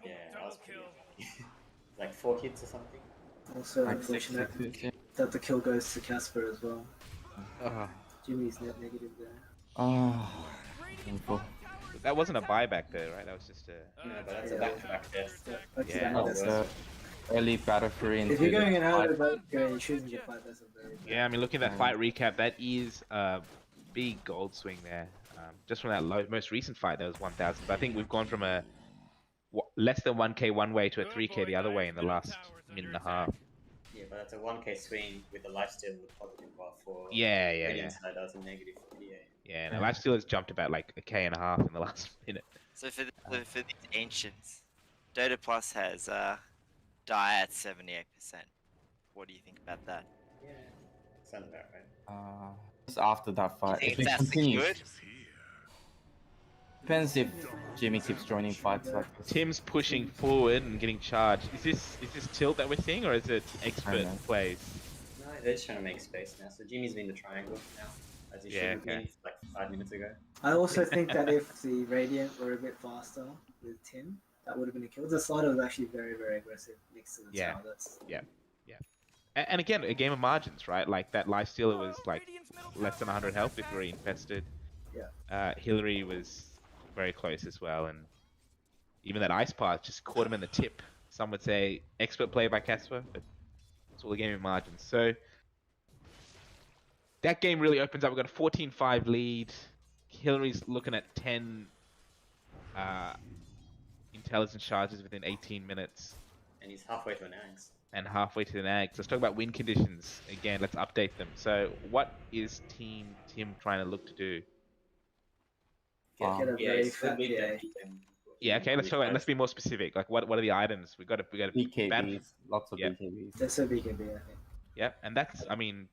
S5: Yeah, that was pretty like 4 hits or something.
S6: Also
S1: Like 6
S6: unfortunate
S1: hits, yeah.
S6: that the kill goes to Casper as well.
S2: Oh,
S6: Jimmy's net negative there.
S1: Oh, painful.
S2: that wasn't a buyback though, right? That was just a.
S5: No, but that's a back-to-back death.
S2: Yeah.
S1: That's early battle free into
S6: If you're going
S1: the
S6: in out
S1: fight.
S6: of the going and choosing your fight, that's a very bad.
S2: Yeah, I mean, looking at that fight recap, that is a big gold swing there. Just from that most recent fight, that was 1,000. But I think we've gone from a less than 1k one way to a 3k the other way in the last minute and a half.
S5: Yeah, but that's a 1k swing with a lifesteal with positive buff for
S2: Yeah.
S5: Inside, that's a negative for PA.
S2: Yeah, and lifesteal has jumped about like a k and a half in the last minute.
S4: So for these ancients, Dota Plus has die at 78%. What do you think about that?
S5: Yeah, sounds about right.
S1: Just after that
S4: You
S1: fight,
S4: think
S1: if
S4: it's
S1: it
S4: that
S1: continues,
S4: secured?
S1: depends if Jimmy keeps joining fights like this.
S2: Tim's pushing forward and getting charged. Is this tilt that we're seeing, or is it expert
S1: know.
S2: plays?
S5: No, they're just trying to make space now. So Jimmy's been the triangle now, as he should
S2: Yeah,
S5: have
S2: okay.
S5: been like 5 minutes ago.
S6: I also think that if the Radiant were a bit faster with Tim, that would have been a kill. The slider was actually very, very aggressive next to the
S2: Yeah.
S6: tower. That's
S2: And again, a game of margins, right? Like that lifestealer was like less than 100 health if we were infested.
S6: Yeah.
S2: Hillary was very close as well, and even that ice path just caught him in the tip. Some would say expert play by Casper, but it's all a game of margins. So that game really opens up. We've got a 14-5 lead. Hillary's looking at 10 intelligence charges within 18 minutes.
S5: And he's halfway to an axe.
S2: And halfway to the nags. Let's talk about win conditions. Again, let's update them. So what is Team Tim trying to look to do?
S6: get a
S5: Yeah,
S6: very
S5: it's
S6: fat
S5: good
S6: PA.
S2: Yeah, okay, let's talk about, let's be more specific. Like what are the items? We got to
S1: BKBs, lots of
S2: Yeah.
S1: BKBs.
S6: That's a BKB, I think.
S2: Yeah, and that's, I mean,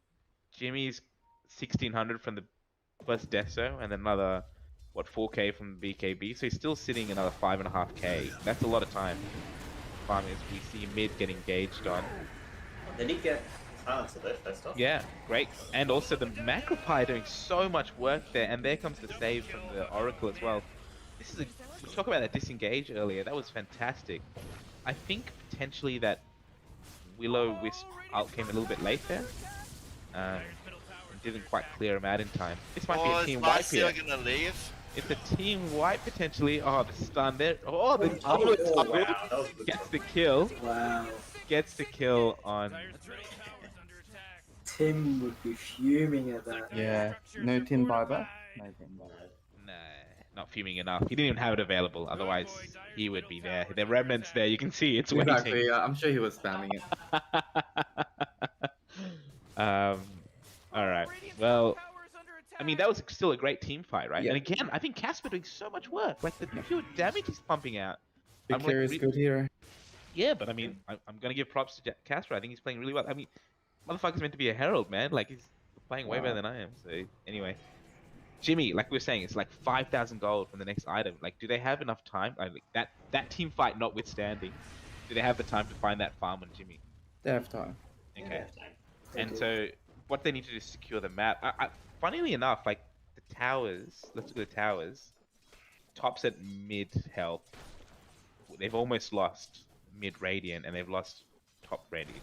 S2: Jimmy's 1600 from the first Deso, and then another, 4k from the BKB. So he's still sitting another 5.5k. That's a lot of time. Farming as we see mid get engaged on.
S5: They did get silence of it first off.
S2: Yeah, great. And also the Macropie doing so much work there, and there comes the save from the Oracle as well. This is we talked about that disengage earlier. That was fantastic. I think potentially that Will-O-Wisp ult came a little bit late there. And didn't quite clear him out in time. This might be a team wipe here.
S4: Is gonna leave?
S2: It's a team wipe potentially. Oh, the stun there. Oh, the
S5: Wow, that was good
S2: gets
S5: stuff.
S2: the kill.
S6: Wow.
S2: Gets the kill on.
S6: Tim would be fuming at that.
S1: Yeah, no Tim buyback. No Tim buyback.
S2: Nah, not fuming enough. He didn't even have it available. Otherwise, he would be there. The remnants there. You can see it's waiting.
S1: Exactly. I'm sure he was spamming it.
S2: All right. Well, I mean that was still a great team fight, right?
S1: Yeah.
S2: And again, I think Casper doing so much work. Like the pure damage he's pumping out. I'm like,
S1: Victor is good here.
S2: Yeah, but I mean, I'm gonna give props to Casper. I think he's playing really well. I mean, motherfucker's meant to be a herald, man. Like he's playing way better than I am. So anyway, Jimmy, like we were saying, it's like 5,000 gold from the next item. Like, do they have enough time? Like that team fight notwithstanding, do they have the time to find that farm on Jimmy?
S1: They have time.
S5: Yeah,
S2: Okay.
S5: they have time.
S2: And so what they need to do is secure the map. Funnily enough, like the towers. Let's look at the towers. Tops at mid health. They've almost lost mid radiant, and they've lost top radiant.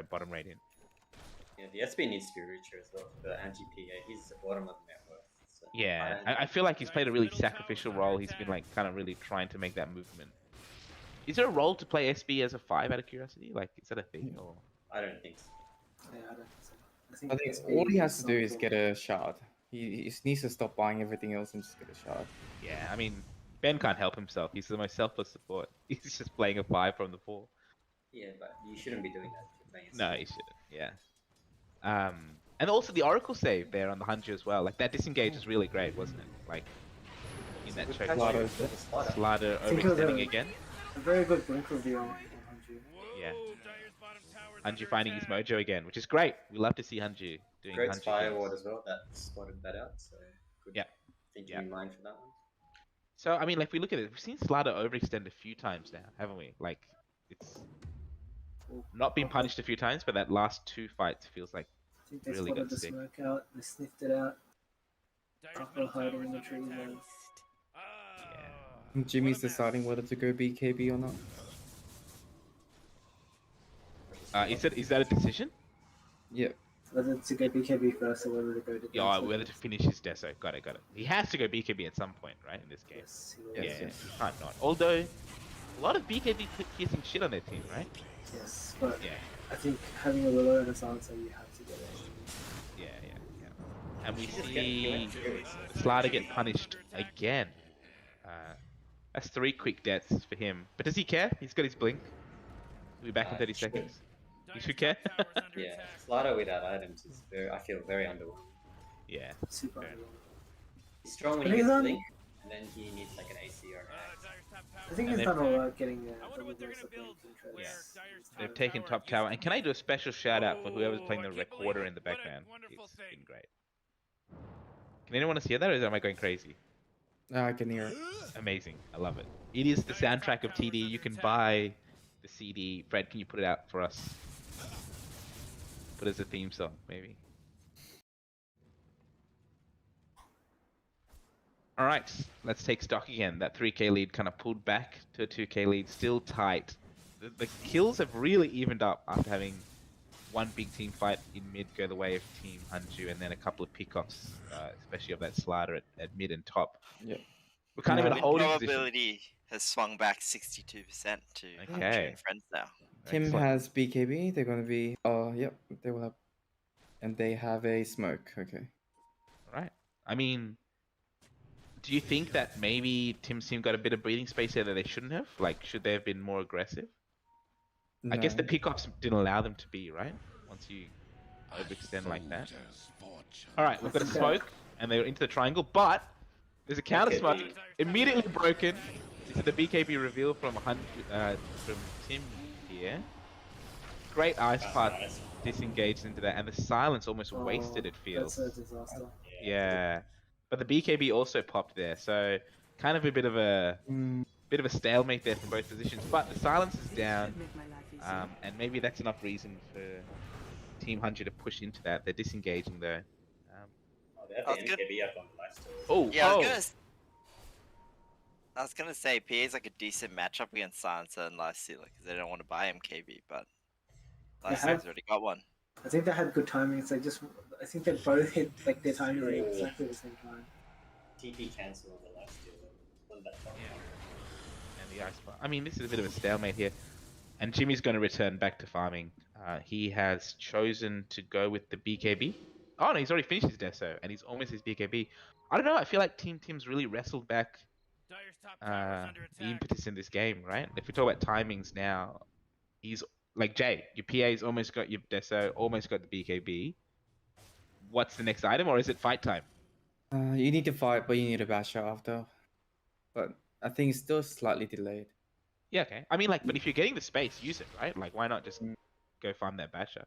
S2: Bottom radiant.
S5: Yeah, the SB needs to be richer as well for the anti-PA. He's the bottom of the net worth. So
S2: Yeah, I feel like he's played a really sacrificial role. He's been like kind of really trying to make that movement. Is there a role to play SB as a 5 out of curiosity? Like, is that a thing? Or
S5: I don't think so.
S6: Yeah, I don't think so.
S1: I think
S6: SB
S1: all he has to do is
S6: something.
S1: get a shard. He just needs to stop buying everything else and just get a shard.
S2: yeah, I mean, Ben can't help himself. He's the most selfless support. He's just playing a 5 from the 4.
S5: Yeah, but you shouldn't be doing that if you're playing
S2: No,
S5: SB.
S2: he shouldn't. Yeah. And also the Oracle save there on the Hanju as well. Like that disengage was really great, wasn't it? Like in that choke.
S1: Slaughter.
S2: Slaughter
S6: I think it was
S2: overextending again.
S6: A very good blink review on Hanju.
S2: Yeah. Hanju finding his mojo again, which is great. We love to see Hanju doing
S5: Great
S2: Hanju
S5: Fire
S2: things.
S5: Ward as well. That spotted that out. So good
S2: Yeah.
S5: thing to
S2: Yeah.
S5: be in mind for that one.
S2: So I mean, like if we look at it, we've seen Slaughter overextend a few times now, haven't we? Like it's not been punished a few times, but that last 2 fights feels like
S6: I think they
S2: really
S6: spotted
S2: got
S6: the
S2: sick.
S6: smoke out, they sniffed it out. Appa hiding in the trees.
S2: yeah.
S1: Jimmy's deciding whether to go BKB or not.
S2: Is that a decision?
S1: Yep.
S6: Whether to go BKB first or whether to go to
S2: Yeah,
S6: Deso
S2: whether to
S6: first.
S2: finish his deso. Got it. He has to go BKB at some point, right? In this game.
S6: Yes, he will.
S2: Yeah,
S1: Yes, yes.
S2: he can't not. Although, a lot of BKB piercing shit on their team, right?
S6: Yes, but
S2: Yeah,
S6: I think having a Willow and a Silencer, you have to get it.
S2: yeah. And we see Slaughter get punished again. That's 3 quick deaths for him. But does he care? He's got his blink. He'll be back in 30
S5: Should.
S2: seconds. You should care.
S5: Yeah, Slaughter without items is very. I feel very underwhelming.
S2: Yeah.
S6: Super.
S2: Fair.
S5: He's strong when
S6: But
S5: he
S6: he's
S5: gets
S6: on-
S5: blink, and then he needs like an AC or an axe.
S6: I think
S2: And
S6: he's
S2: they've-
S6: done all right getting double dose of blink and treads.
S2: Yeah. They've taken top tower. And can I do a special shout out for whoever's playing the recorder in the background? It's been great. Can anyone else hear that, or am I going crazy?
S1: I can hear it.
S2: Amazing. I love it. It is the soundtrack of TD. You can buy the CD. Fred, can you put it out for us? Put it as a theme song, maybe. All right, let's take stock again. That 3k lead kind of pulled back to a 2k lead, still tight. The kills have really evened up after having one big team fight in mid go the way of Team Hanju, and then a couple of pickoffs, especially of that slider at mid and top.
S1: Yeah.
S2: We're kind of in a
S4: Win
S2: holding position.
S4: probability has swung back 62% to
S2: Okay.
S4: Hanju and friends now.
S1: Tim
S2: Excellent.
S1: has BKB. They're gonna be. Yep. They will have, and they have a smoke. Okay.
S2: All right. I mean, do you think that maybe Tim's team got a bit of breathing space there that they shouldn't have? Like, should they have been more aggressive? I guess the
S1: No.
S2: pickoffs didn't allow them to be, right? Once you overextend like that. All right, we've got a smoke, and they're into the triangle, but there's a counter smoke immediately broken. This is the BKB reveal from Tim here. Great ice part disengaged into that, and the silence almost wasted, it feels.
S6: That's a disaster.
S2: Yeah, but the BKB also popped there, so kind of a bit of a stalemate there from both positions. But the silence is down, and maybe that's enough reason for Team Hanju to push into that. They're disengaging though.
S5: They have the MKB up on the last two.
S2: Oh,
S4: Yeah,
S2: oh.
S4: I was gonna say PA is like a decent matchup against Silencer and Lifestealer because they don't want to buy MKB, but Lifestealer's already got one.
S6: I think they had good timing. I think they both hit like their timing rate exactly the same time.
S5: TP cancel on the last two. On that top.
S2: And the ice bar. I mean, this is a bit of a stalemate here. And Jimmy's going to return back to farming. He has chosen to go with the BKB. Oh, no, he's already finished his Deso, and he's almost his BKB. I don't know, I feel like Team Tim's really wrestled back the impetus in this game, right? If we talk about timings now, he's like, Jay, your PA's almost got your Deso, almost got the BKB. What's the next item, or is it fight time?
S1: You need to fight, but you need a basher after. But I think it's still slightly delayed.
S2: Yeah, okay. I mean, like, but if you're getting the space, use it, right? Like, why not just go farm that basher?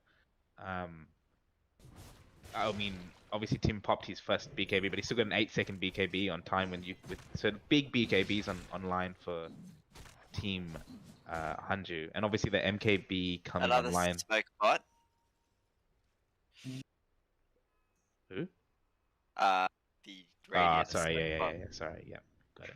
S2: I mean, obviously Tim popped his first BKB, but he's still got an 8-second BKB on time when you so big BKBs online for Team Hanju, and obviously the MKB coming
S4: Another
S2: online.
S4: smoke bot.
S2: Who?
S4: The Radiant
S2: sorry,
S4: smoke
S2: yeah,
S4: bot.
S2: sorry, yeah, got it.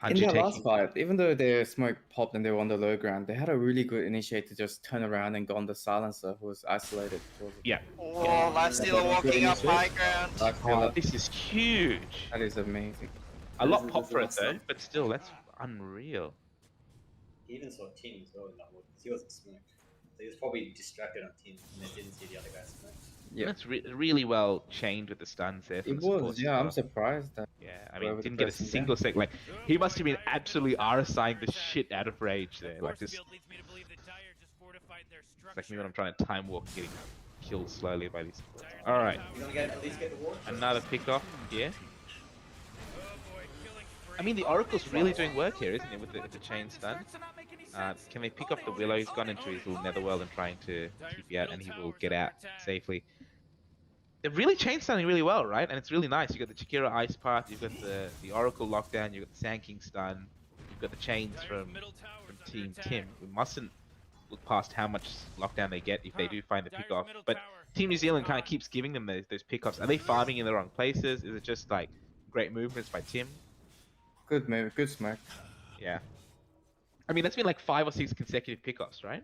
S1: In
S2: Hanju
S1: their
S2: taking...
S1: last fight, even though their smoke popped and they were on the low ground, they had a really good initiate to just turn around and go on the silencer who was isolated.
S2: Yeah.
S4: Oh, Lifestealer walking up high ground.
S2: Oh, this is huge.
S1: That is amazing.
S2: A lot pop for it though, but still, that's unreal.
S5: He even saw Tim as well in that one. He wasn't smoked. So he was probably distracted on Tim and then didn't see the other guy smoked.
S1: Yeah,
S2: That's really well chained with the stuns there. From
S1: it
S2: the support
S1: was. Yeah, I'm
S2: support.
S1: surprised that.
S2: Yeah, I mean,
S1: whoever the
S2: didn't get a
S1: person
S2: single sec. Like, he must have been absolutely RSIing the shit out of rage there. Like, this. It's like me when I'm trying to time walk, getting killed slowly by these. All right,
S5: You gonna at least get the ward?
S2: another pick off here. I mean, the Oracle's really doing work here, isn't it, with the chain stun? Can they pick off the Willow? He's gone into his little netherworld and trying to keep you out, and he will get out safely. They're really chain stunning really well, right? And it's really nice. You've got the Chikira Ice Path, you've got the Oracle lockdown, you've got the Sand King stun, you've got the chains from Team Tim. We mustn't look past how much lockdown they get if they do find the pick off. But Team New Zealand kind of keeps giving them those pickoffs. Are they farming in the wrong places? Is it just like great movements by Tim?
S1: Good move, good smoke.
S2: Yeah. I mean, that's been like 5 or 6 consecutive pickoffs, right?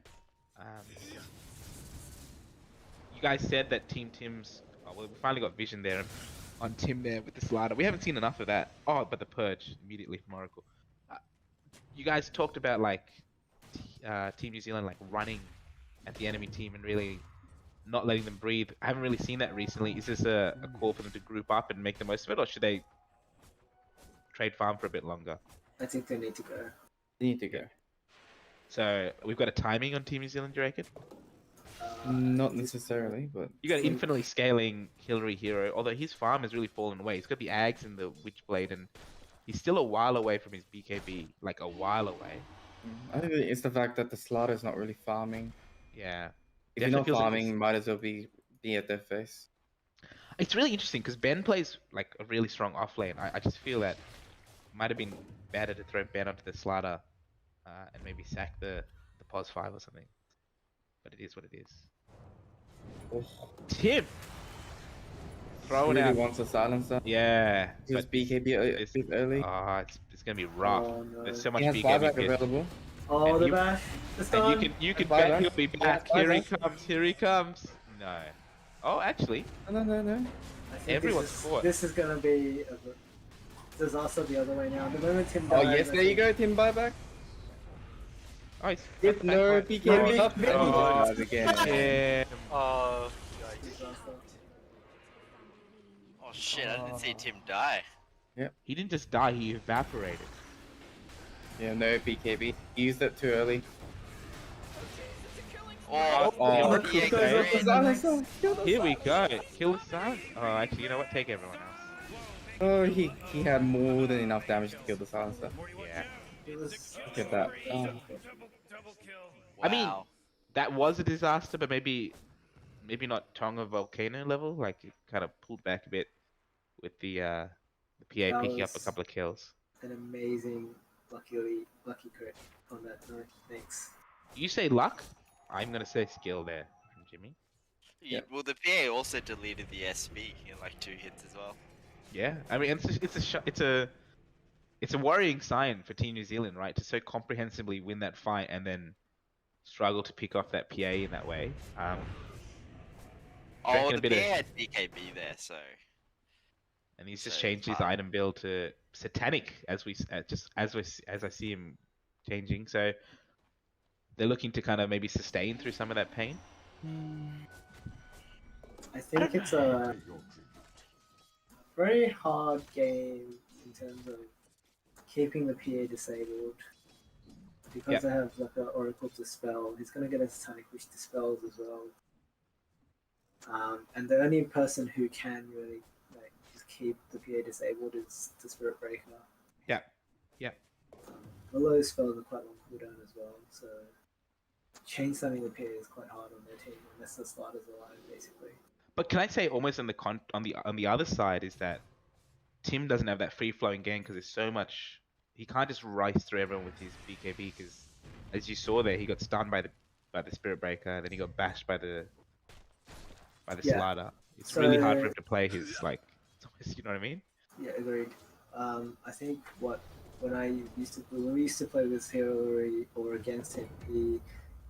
S2: You guys said that Team Tim's... Oh, well, we finally got vision there on Tim there with the slider. We haven't seen enough of that. Oh, but the Purge immediately from Oracle. You guys talked about like Team New Zealand like running at the enemy team and really not letting them breathe. I haven't really seen that recently. Is this a call for them to group up and make the most of it, or should they trade farm for a bit longer?
S6: I think they need to go.
S1: They need to go.
S2: So we've got a timing on Team New Zealand, do you reckon?
S1: Not necessarily, but
S2: You got infinitely scaling Hillary Hero, although his farm has really fallen away. He's got the Ags and the Witchblade, and he's still a while away from his BKB, like a while away.
S1: I think it's the fact that the slider is not really farming.
S2: Yeah.
S1: If you're not farming, might as well be at their face.
S2: It's really interesting because Ben plays like a really strong off lane. I just feel that might have been better to throw Ben onto the Slider and maybe sack the pos 5 or something. But it is what it is.
S1: Oh,
S2: Tim! Throw it
S1: really
S2: out.
S1: wants a silencer.
S2: Yeah.
S1: He was
S2: but
S1: BKB a
S2: this-
S1: bit early.
S2: it's gonna be rough.
S6: Oh, no.
S2: There's so much
S1: He has
S2: BKB
S1: buyback
S2: pit.
S1: available.
S6: Oh,
S2: And
S6: the
S2: you-
S6: bash. The
S2: And
S6: stun.
S2: you can
S1: Bye,
S2: bet
S1: man.
S2: he'll be
S1: Yeah,
S2: back.
S1: bye,
S2: Here he
S1: man.
S2: comes. Here he comes. No. Oh, actually,
S1: No.
S6: I think
S2: everyone's caught.
S6: This is gonna be a disaster the other way now. The moment Tim
S1: Oh
S6: dies,
S1: yes,
S6: I
S1: there you
S6: think-
S1: go, Tim buyback.
S2: Oh, he's
S1: With no BKB.
S6: No,
S1: Oh, God, again.
S2: Tim.
S4: Oh,
S6: Disaster.
S4: oh shit! I didn't see Tim die.
S2: He didn't just die, he evaporated.
S1: Yeah, no BKB. He used it too early.
S4: Oh,
S1: Oh,
S6: look,
S4: PA
S6: look, look,
S4: great.
S6: look,
S1: silencer. Kill the
S2: Here we go. Kill the silence. Oh, actually, you know what? Take everyone else.
S1: Oh, he had more than enough damage to kill the silencer.
S2: Yeah.
S6: It was
S1: Look at that. Oh.
S2: I mean,
S4: Wow.
S2: that was a disaster, but maybe not Tonga Volcano level. Like, it kind of pulled back a bit with the PA
S6: That
S2: picking up a
S6: was-
S2: couple of kills.
S6: an amazing lucky crit on that note. Thanks.
S2: You say luck? I'm going to say skill there from Jimmy.
S1: Yeah.
S4: Well, the PA also deleted the SB in like 2 hits as well.
S2: Yeah, I mean, it's a worrying sign for Team New Zealand, right? To so comprehensively win that fight and then struggle to pick off that PA in that way.
S4: Oh,
S2: reckon
S4: the
S2: a bit
S4: PA
S2: of-
S4: had BKB there, so
S2: And he's just
S4: So,
S2: changed his item build to Satanic as I see him changing. So they're looking to kind of maybe sustain through some of that pain.
S6: I think it's a very hard game in terms of keeping the PA disabled. Because they have like an Oracle Dispel, he's gonna get a Satanic which dispels as well. And the only person who can really like just keep the PA disabled is the Spirit Breaker.
S2: Yeah, yeah.
S6: A lot of spells are quite long cooldown as well, so chain slamming the PA is quite hard on their team unless the starters alive, basically.
S2: But can I say almost on the other side is that Tim doesn't have that free flowing game because there's so much. He can't just race through everyone with his BKB because, as you saw there, he got stunned by the Spirit Breaker, and then he got bashed by the
S6: Yeah.
S2: Slider. It's
S6: So-
S2: really hard for him to play his like. You know what I mean?
S6: Yeah, agreed. I think when we used to play with Hillary or against him, he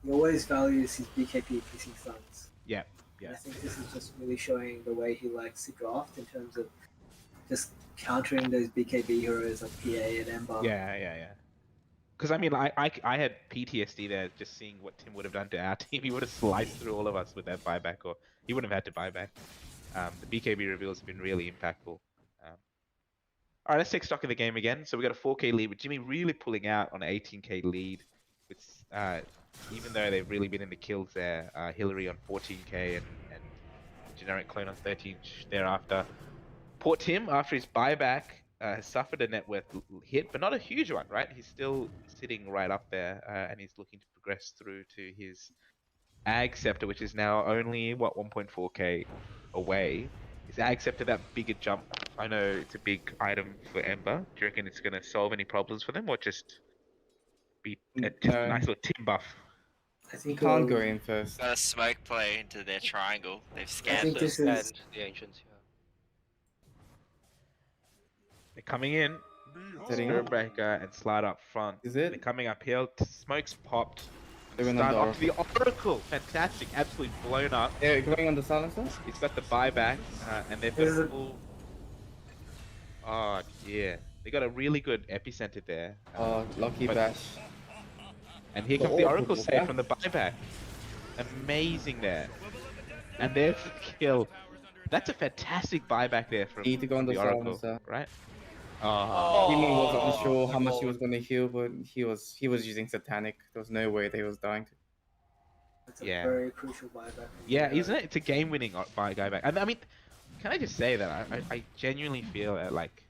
S6: always values his BKP kissing stuns.
S2: Yeah,
S6: And I
S2: yeah.
S6: think this is just really showing the way he likes to draft in terms of just countering those BKB heroes like PA and Ember.
S2: Yeah. Because I mean, I had PTSD there just seeing what Tim would have done to our team. He would have sliced through all of us with that buyback, or he wouldn't have had to buy back. The BKB reveals have been really impactful. All right, let's take stock of the game again. So we got a 4K lead with Jimmy really pulling out on an 18K lead. With even though they've really been in the kills there, Hillary on 14K and GenericClone on 13 thereafter. Poor Tim, after his buyback, has suffered a net worth hit, but not a huge one, right? He's still sitting right up there, and he's looking to progress through to his Ag Scepter, which is now only, 1.4k away. Is Ag Scepter that bigger jump? I know it's a big item for Ember. Do you reckon it's going to solve any problems for them, or just be a
S1: No.
S2: nice little Tim buff?
S6: I
S1: He
S6: think
S1: can't
S6: it'll-
S1: go in first.
S4: got a smoke play into their triangle. They've
S6: I
S4: scanned
S6: think
S4: it.
S6: this is
S8: And the ancients, yeah.
S2: They're coming in.
S1: Setting
S2: Spirit
S1: up.
S2: Breaker and Slide up front.
S1: Is
S2: They're
S1: it?
S2: coming uphill. Smoke's popped.
S1: They're in the
S2: Start
S1: door.
S2: off to the Oracle. Fantastic. Absolutely blown up.
S1: Yeah, going on the silencer.
S2: He's got the buyback, and they've got
S6: Is
S2: a
S6: it-
S2: full. Oh yeah, they got a really good epicenter there.
S1: Lucky
S2: but-
S1: bash.
S2: And here comes the Oracle save from the buyback. Amazing there. And there's the kill. That's a fantastic buyback there from,
S1: Need to go on
S2: from
S1: the
S2: Oracle,
S1: silencer.
S2: right? Oh,
S1: Jimmy was unsure how much he
S8: Oh.
S1: was going to heal, but he was using Satanic. There was no way they was dying to.
S6: it's a
S2: Yeah.
S6: very crucial buyback.
S2: yeah, isn't it? It's a game-winning buyback. I mean, can I just say that I genuinely feel that like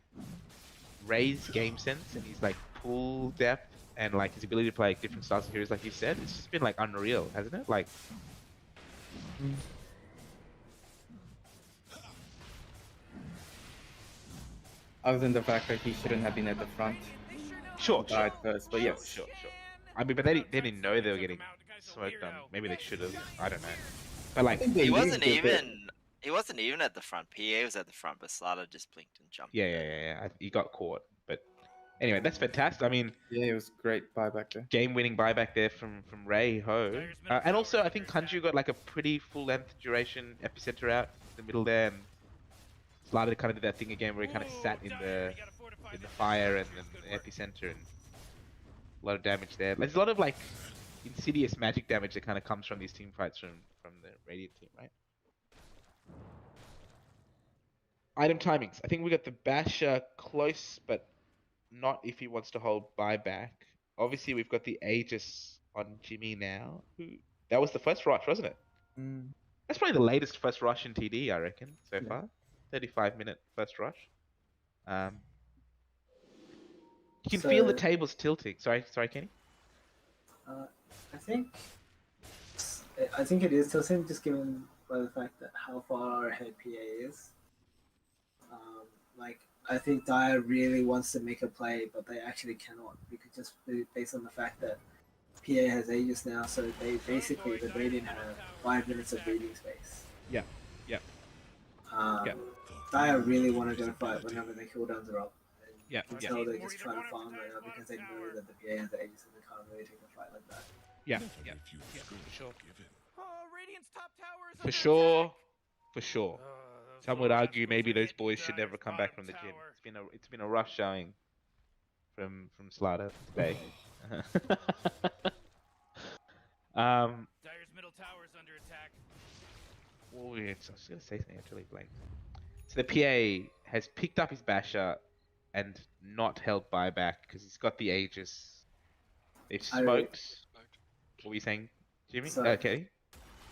S2: Ray's game sense and his like pool depth and like his ability to play like, different styles of heroes, like you said, it's just been like unreal, hasn't it? Like,
S1: Other than the fact that he shouldn't have been at the front.
S2: Sure,
S1: He died first, but yes.
S2: Sure. I mean, but they didn't know they were getting smoked on. Maybe they should have. I don't know. But like,
S4: He wasn't even. He wasn't even at the front. PA was at the front, but Slaughter just blinked and jumped.
S2: Yeah. He got caught. But anyway, that's fantastic. I mean,
S1: Yeah, it was great buyback there.
S2: game-winning buyback there from Ray Ho. And also, I think Kanju got like a pretty full-length duration epicenter out in the middle there, and Slaughter kind of did that thing again where he kind of sat in the fire and the epicenter, and a lot of damage there. There's a lot of like insidious magic damage that kind of comes from these team fights from the Radiant team, right? Item timings. I think we got the Basher close, but not if he wants to hold buyback. Obviously, we've got the Aegis on Jimmy now. That was the first rush, wasn't it? That's probably the latest first rush in TD, I reckon, so far. 35-minute first rush. You can feel the tables tilting. Sorry, Kenny?
S6: I think it is tilting, just given by the fact that how far ahead PA is. Like, I think Dyer really wants to make a play, but they actually cannot, because just based on the fact that PA has Aegis now, so they basically, the Radiant have 5 minutes of breathing space.
S2: Yeah.
S6: Dyer really want to go fight whenever their cooldowns are up.
S2: Yeah.
S6: So they're just trying to farm right now because they know that the PA has Aegis and they can't really take a fight like that.
S2: Yeah.
S3: For sure.
S7: Oh, Radiant's top tower is
S2: For
S7: under
S2: sure.
S7: attack.
S2: Some would argue maybe those boys should never come back from the gym. It's been a rough showing from Slaughter today.
S7: Dyer's middle tower is under attack.
S2: Oh, yeah, I was gonna say something actually blank. So the PA has picked up his Basher and not held buyback because he's got the Aegis. They've smoked. What were you saying, Jimmy?
S6: Sorry.
S2: Okay.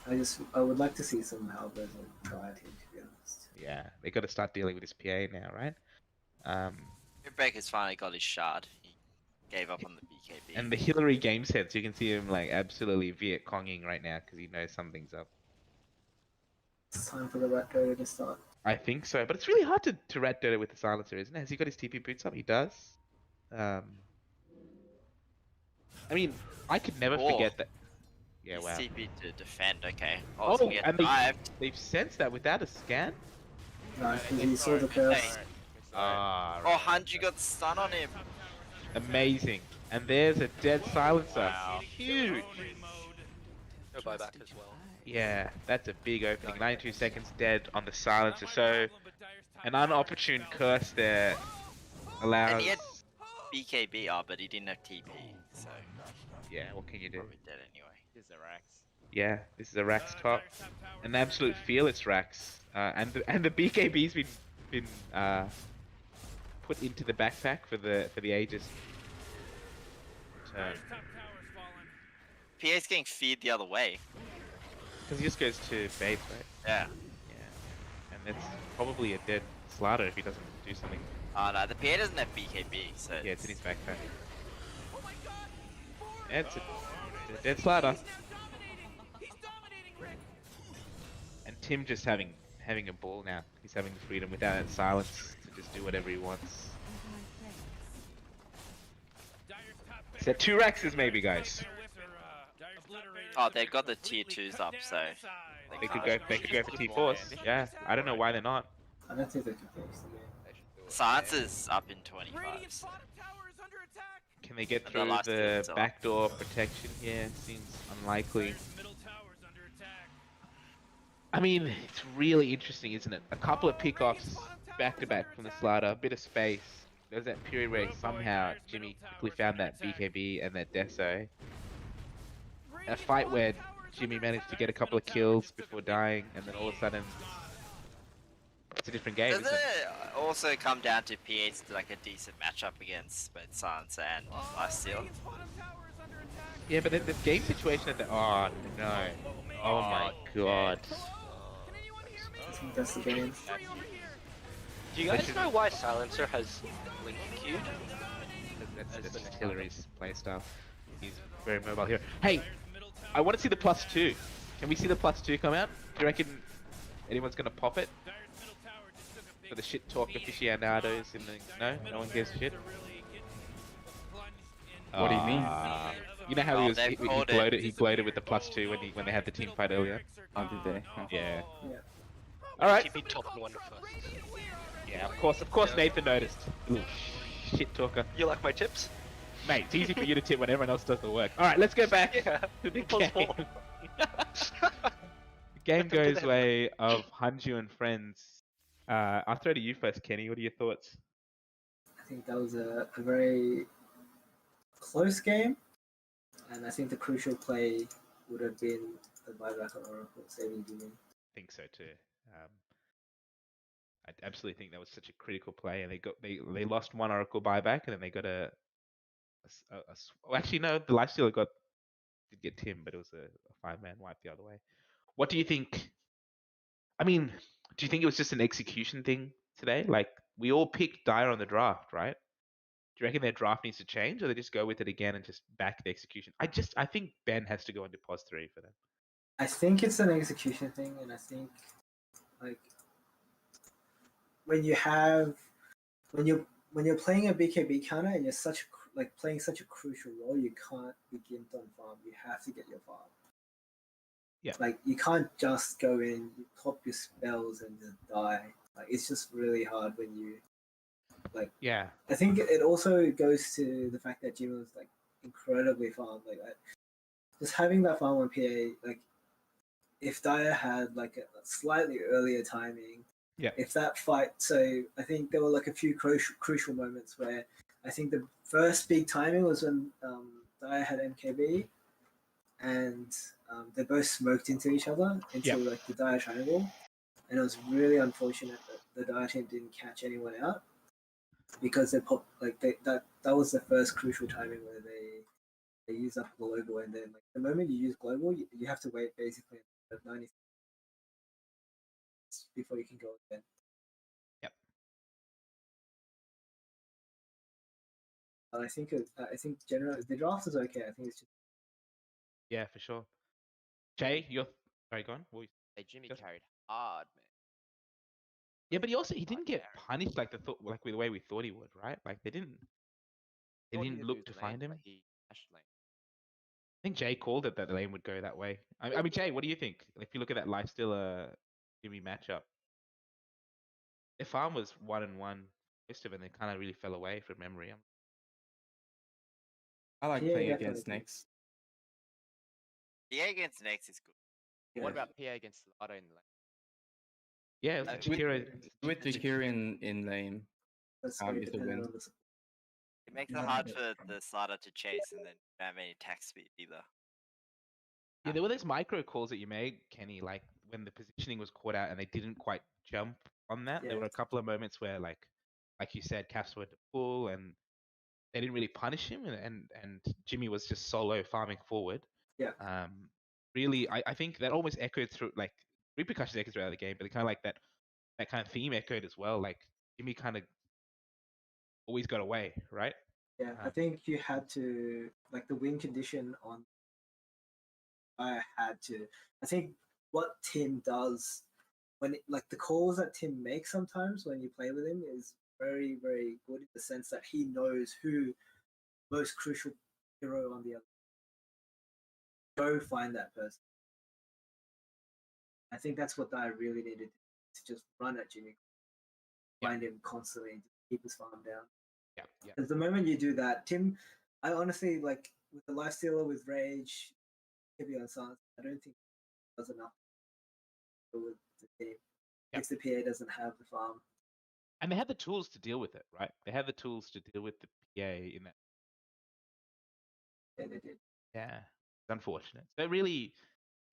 S6: I would like to see some Halberd and Triad here, to be honest.
S2: Yeah, they got to start dealing with this PA now, right?
S4: Baker's finally got his shard. He gave up on the BKB.
S2: And the Hillary game sense, you can see him like absolutely Viet Conging right now because he knows something's up.
S6: It's time for the Rat Dodo to start.
S2: I think so, but it's really hard to rat Dodo with the silencer, isn't it? Has he got his TP boots up? He does. I mean, I could never forget that. Yeah, wow.
S4: CP to defend, okay.
S2: Oh,
S4: So we get
S2: and
S4: dived.
S2: they've sensed that without a scan?
S6: No, because he saw the curse.
S2: Ah,
S4: Oh, Hanji got stun on him.
S2: amazing. And there's a dead silencer.
S8: Wow.
S2: Huge.
S8: No buyback as well.
S2: Yeah, that's a big opening. 92 seconds dead on the silencer. So, an unopportune curse there allows...
S4: And he had BKB, but he didn't have TP, so
S2: Yeah, what can you do?
S4: probably dead anyway.
S8: Here's the Rax.
S2: Yeah, this is a Rax top. An absolute fearless Rax. And the BKB's been put into the backpack for the Aegis.
S4: PA's getting feared the other way.
S2: Because he just goes to base, right?
S4: Yeah.
S2: Yeah. And that's probably a dead Slaughter if he doesn't do something.
S4: Oh no, the PA doesn't have BKB, so
S2: Yeah, it's in his backpack. Yeah, it's a dead Slaughter. And Tim just having a ball now. He's having the freedom without that silence to just do whatever he wants. Is that 2 Raxes maybe, guys?
S4: Oh, they've got the tier 2s up, so
S2: They could go for T4s. Yeah, I don't know why they're not.
S6: I don't think they can finish the game.
S4: Science is up in 25.
S7: Radiant's
S4: So.
S7: bottom tower is under attack.
S2: Can they get
S4: And the
S2: through
S4: last
S2: the
S4: team's up.
S2: backdoor protection here? Seems unlikely.
S7: Dyer's middle tower is under attack.
S2: I mean, it's really interesting, isn't it? A couple of pickoffs back to back from the Slaughter, a bit of space. There was that period where somehow Jimmy quickly found that BKB and that Deso. A fight where Jimmy managed to get a couple of kills before dying, and then all of a sudden, it's a different game.
S4: Does
S2: Isn't it?
S4: it also come down to PA's like a decent matchup against both Silence and Lifesteal?
S7: Radiant's bottom tower is under attack.
S2: Yeah, but the game situation at the oh no, oh my god.
S7: Can anyone hear me?
S6: I think that's the game.
S7: Free over here.
S8: Do you guys know why Silencer has Link queued?
S2: That's Hillary's playstyle. He's very mobile here. Hey, I want to see the +2. Can we see the +2 come out? Do you reckon anyone's gonna pop it?
S7: Dyer's middle tower just took a
S2: for the shit talk aficionados in the no one gives a shit.
S1: What do you mean?
S2: You know how
S4: Oh,
S2: he
S4: they've
S2: he
S4: called it.
S2: gloated with the +2 when they had the team fight earlier.
S1: Oh, did they? Huh.
S2: Yeah.
S6: Yeah.
S2: All right.
S9: TP top and wonder first.
S2: Yeah, of course,
S9: Yeah.
S2: Nathan noticed. Little shit talker.
S9: You like my tips?
S2: Mate, it's easy for you to tip when everyone else does the work. All right, let's go back
S9: Yeah.
S2: to the
S9: Plus
S2: game.
S9: four.
S2: The game
S9: Let them do
S2: goes
S9: that.
S2: way of Hanju and friends. I'll throw to you first, Kenny. What are your thoughts?
S6: I think that was a very close game, and I think the crucial play would have been the buyback on Oracle saving Demon.
S2: I think so too. I absolutely think that was such a critical play, and they lost one Oracle buyback, and then they got well, actually no, the lifestealer did get Tim, but it was a 5-man wipe the other way. What do you think? I mean, do you think it was just an execution thing today? Like we all picked Dire on the draft, right? Do you reckon their draft needs to change, or they just go with it again and just back the execution? I think Ben has to go into pos 3 for them.
S6: I think it's an execution thing, and I think like when you're playing a BKB counter and you're playing such a crucial role, you can't be gimped on farm. You have to get your farm.
S2: Yeah.
S6: Like you can't just go in, you pop your spells and just die. Like it's just really hard when you like.
S2: Yeah.
S6: I think it also goes to the fact that Jim was like incredibly farm. Like just having that farm on PA, like if Dyer had like a slightly earlier timing,
S2: yeah.
S6: If that fight, so I think there were like a few crucial moments where I think the first big timing was when Dyer had MKB, and they both smoked into each other into like the Dyer triangle, and it was really unfortunate that the Dyer team didn't catch anyone out because they popped like that was the first crucial timing where they use up global, and then like the moment you use global, you have to wait basically 90 before you can go again.
S2: Yep.
S6: But I think generally the draft is okay. I think it's just
S2: for sure. Jay, you're sorry, go on.
S8: Hey, Jimmy carried hard, man.
S2: Yeah, but he didn't get punished like the way we thought he would, right? Like they didn't look to find him.
S8: He dashed lane.
S2: I think Jay called it that the lane would go that way. I mean, Jay, what do you think? If you look at that lifestealer Jimmy matchup, their farm was 1-1 most of it, and they kind of really fell away from memory.
S1: I like playing against Nex.
S4: PA against Nex is good.
S8: Yeah. What about PA against Lotto in the lane?
S2: Yeah,
S1: with Jakiro in lane,
S6: that's
S1: is a win.
S4: It makes it hard for the Slaughter to chase, and then you don't have any attack speed either.
S2: Yeah, there were those micro calls that you made, Kenny, like when the positioning was caught out and they didn't quite jump on that.
S6: Yeah.
S2: There were a couple of moments where, like you said, Caps went to pull and they didn't really punish him, and Jimmy was just solo farming forward.
S6: Yeah.
S2: Really, I think that almost echoed through, like repercussions echoed throughout the game, but kind of like that kind of theme echoed as well. Like Jimmy kind of always got away, right?
S6: Yeah, I think you had to like the win condition on. I think what Tim does when like the calls that Tim makes sometimes when you play with him is very, very good in the sense that he knows who most crucial hero on the other. Go find that person. I think that's what I really needed to just run at Jimmy, find him constantly, and keep his farm down.
S2: Yeah.
S6: Because the moment you do that, Tim, I honestly like with the lifestealer with Rage, Kibby on Silence, I don't think he does enough with the team. If the PA doesn't have the farm.
S2: And they had the tools to deal with it, right? They had the tools to deal with the PA in that.
S6: Yeah, they did.
S2: Yeah, it's unfortunate. So really,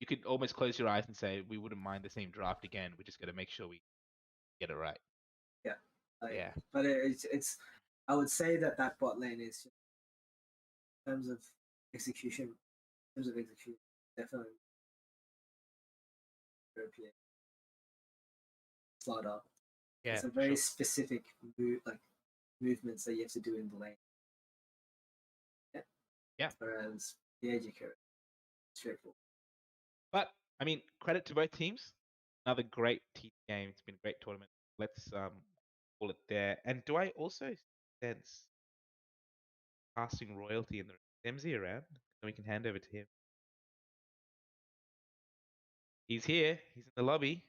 S2: you could almost close your eyes and say, we wouldn't mind the same draft again. We just got to make sure we get it right.
S6: Yeah.
S2: Yeah.
S6: But it's I would say that bot lane is just, in terms of execution, definitely European. Slaughter.
S2: Yeah.
S6: It's a very specific movements that you have to do in the lane.
S2: Yeah.
S6: Whereas the AGK straightforward.
S2: But I mean, credit to both teams. Another great team game. It's been a great tournament. let's call it there. And do I also sense passing royalty in the MZ around? Then we can hand over to him. He's here. He's in the lobby.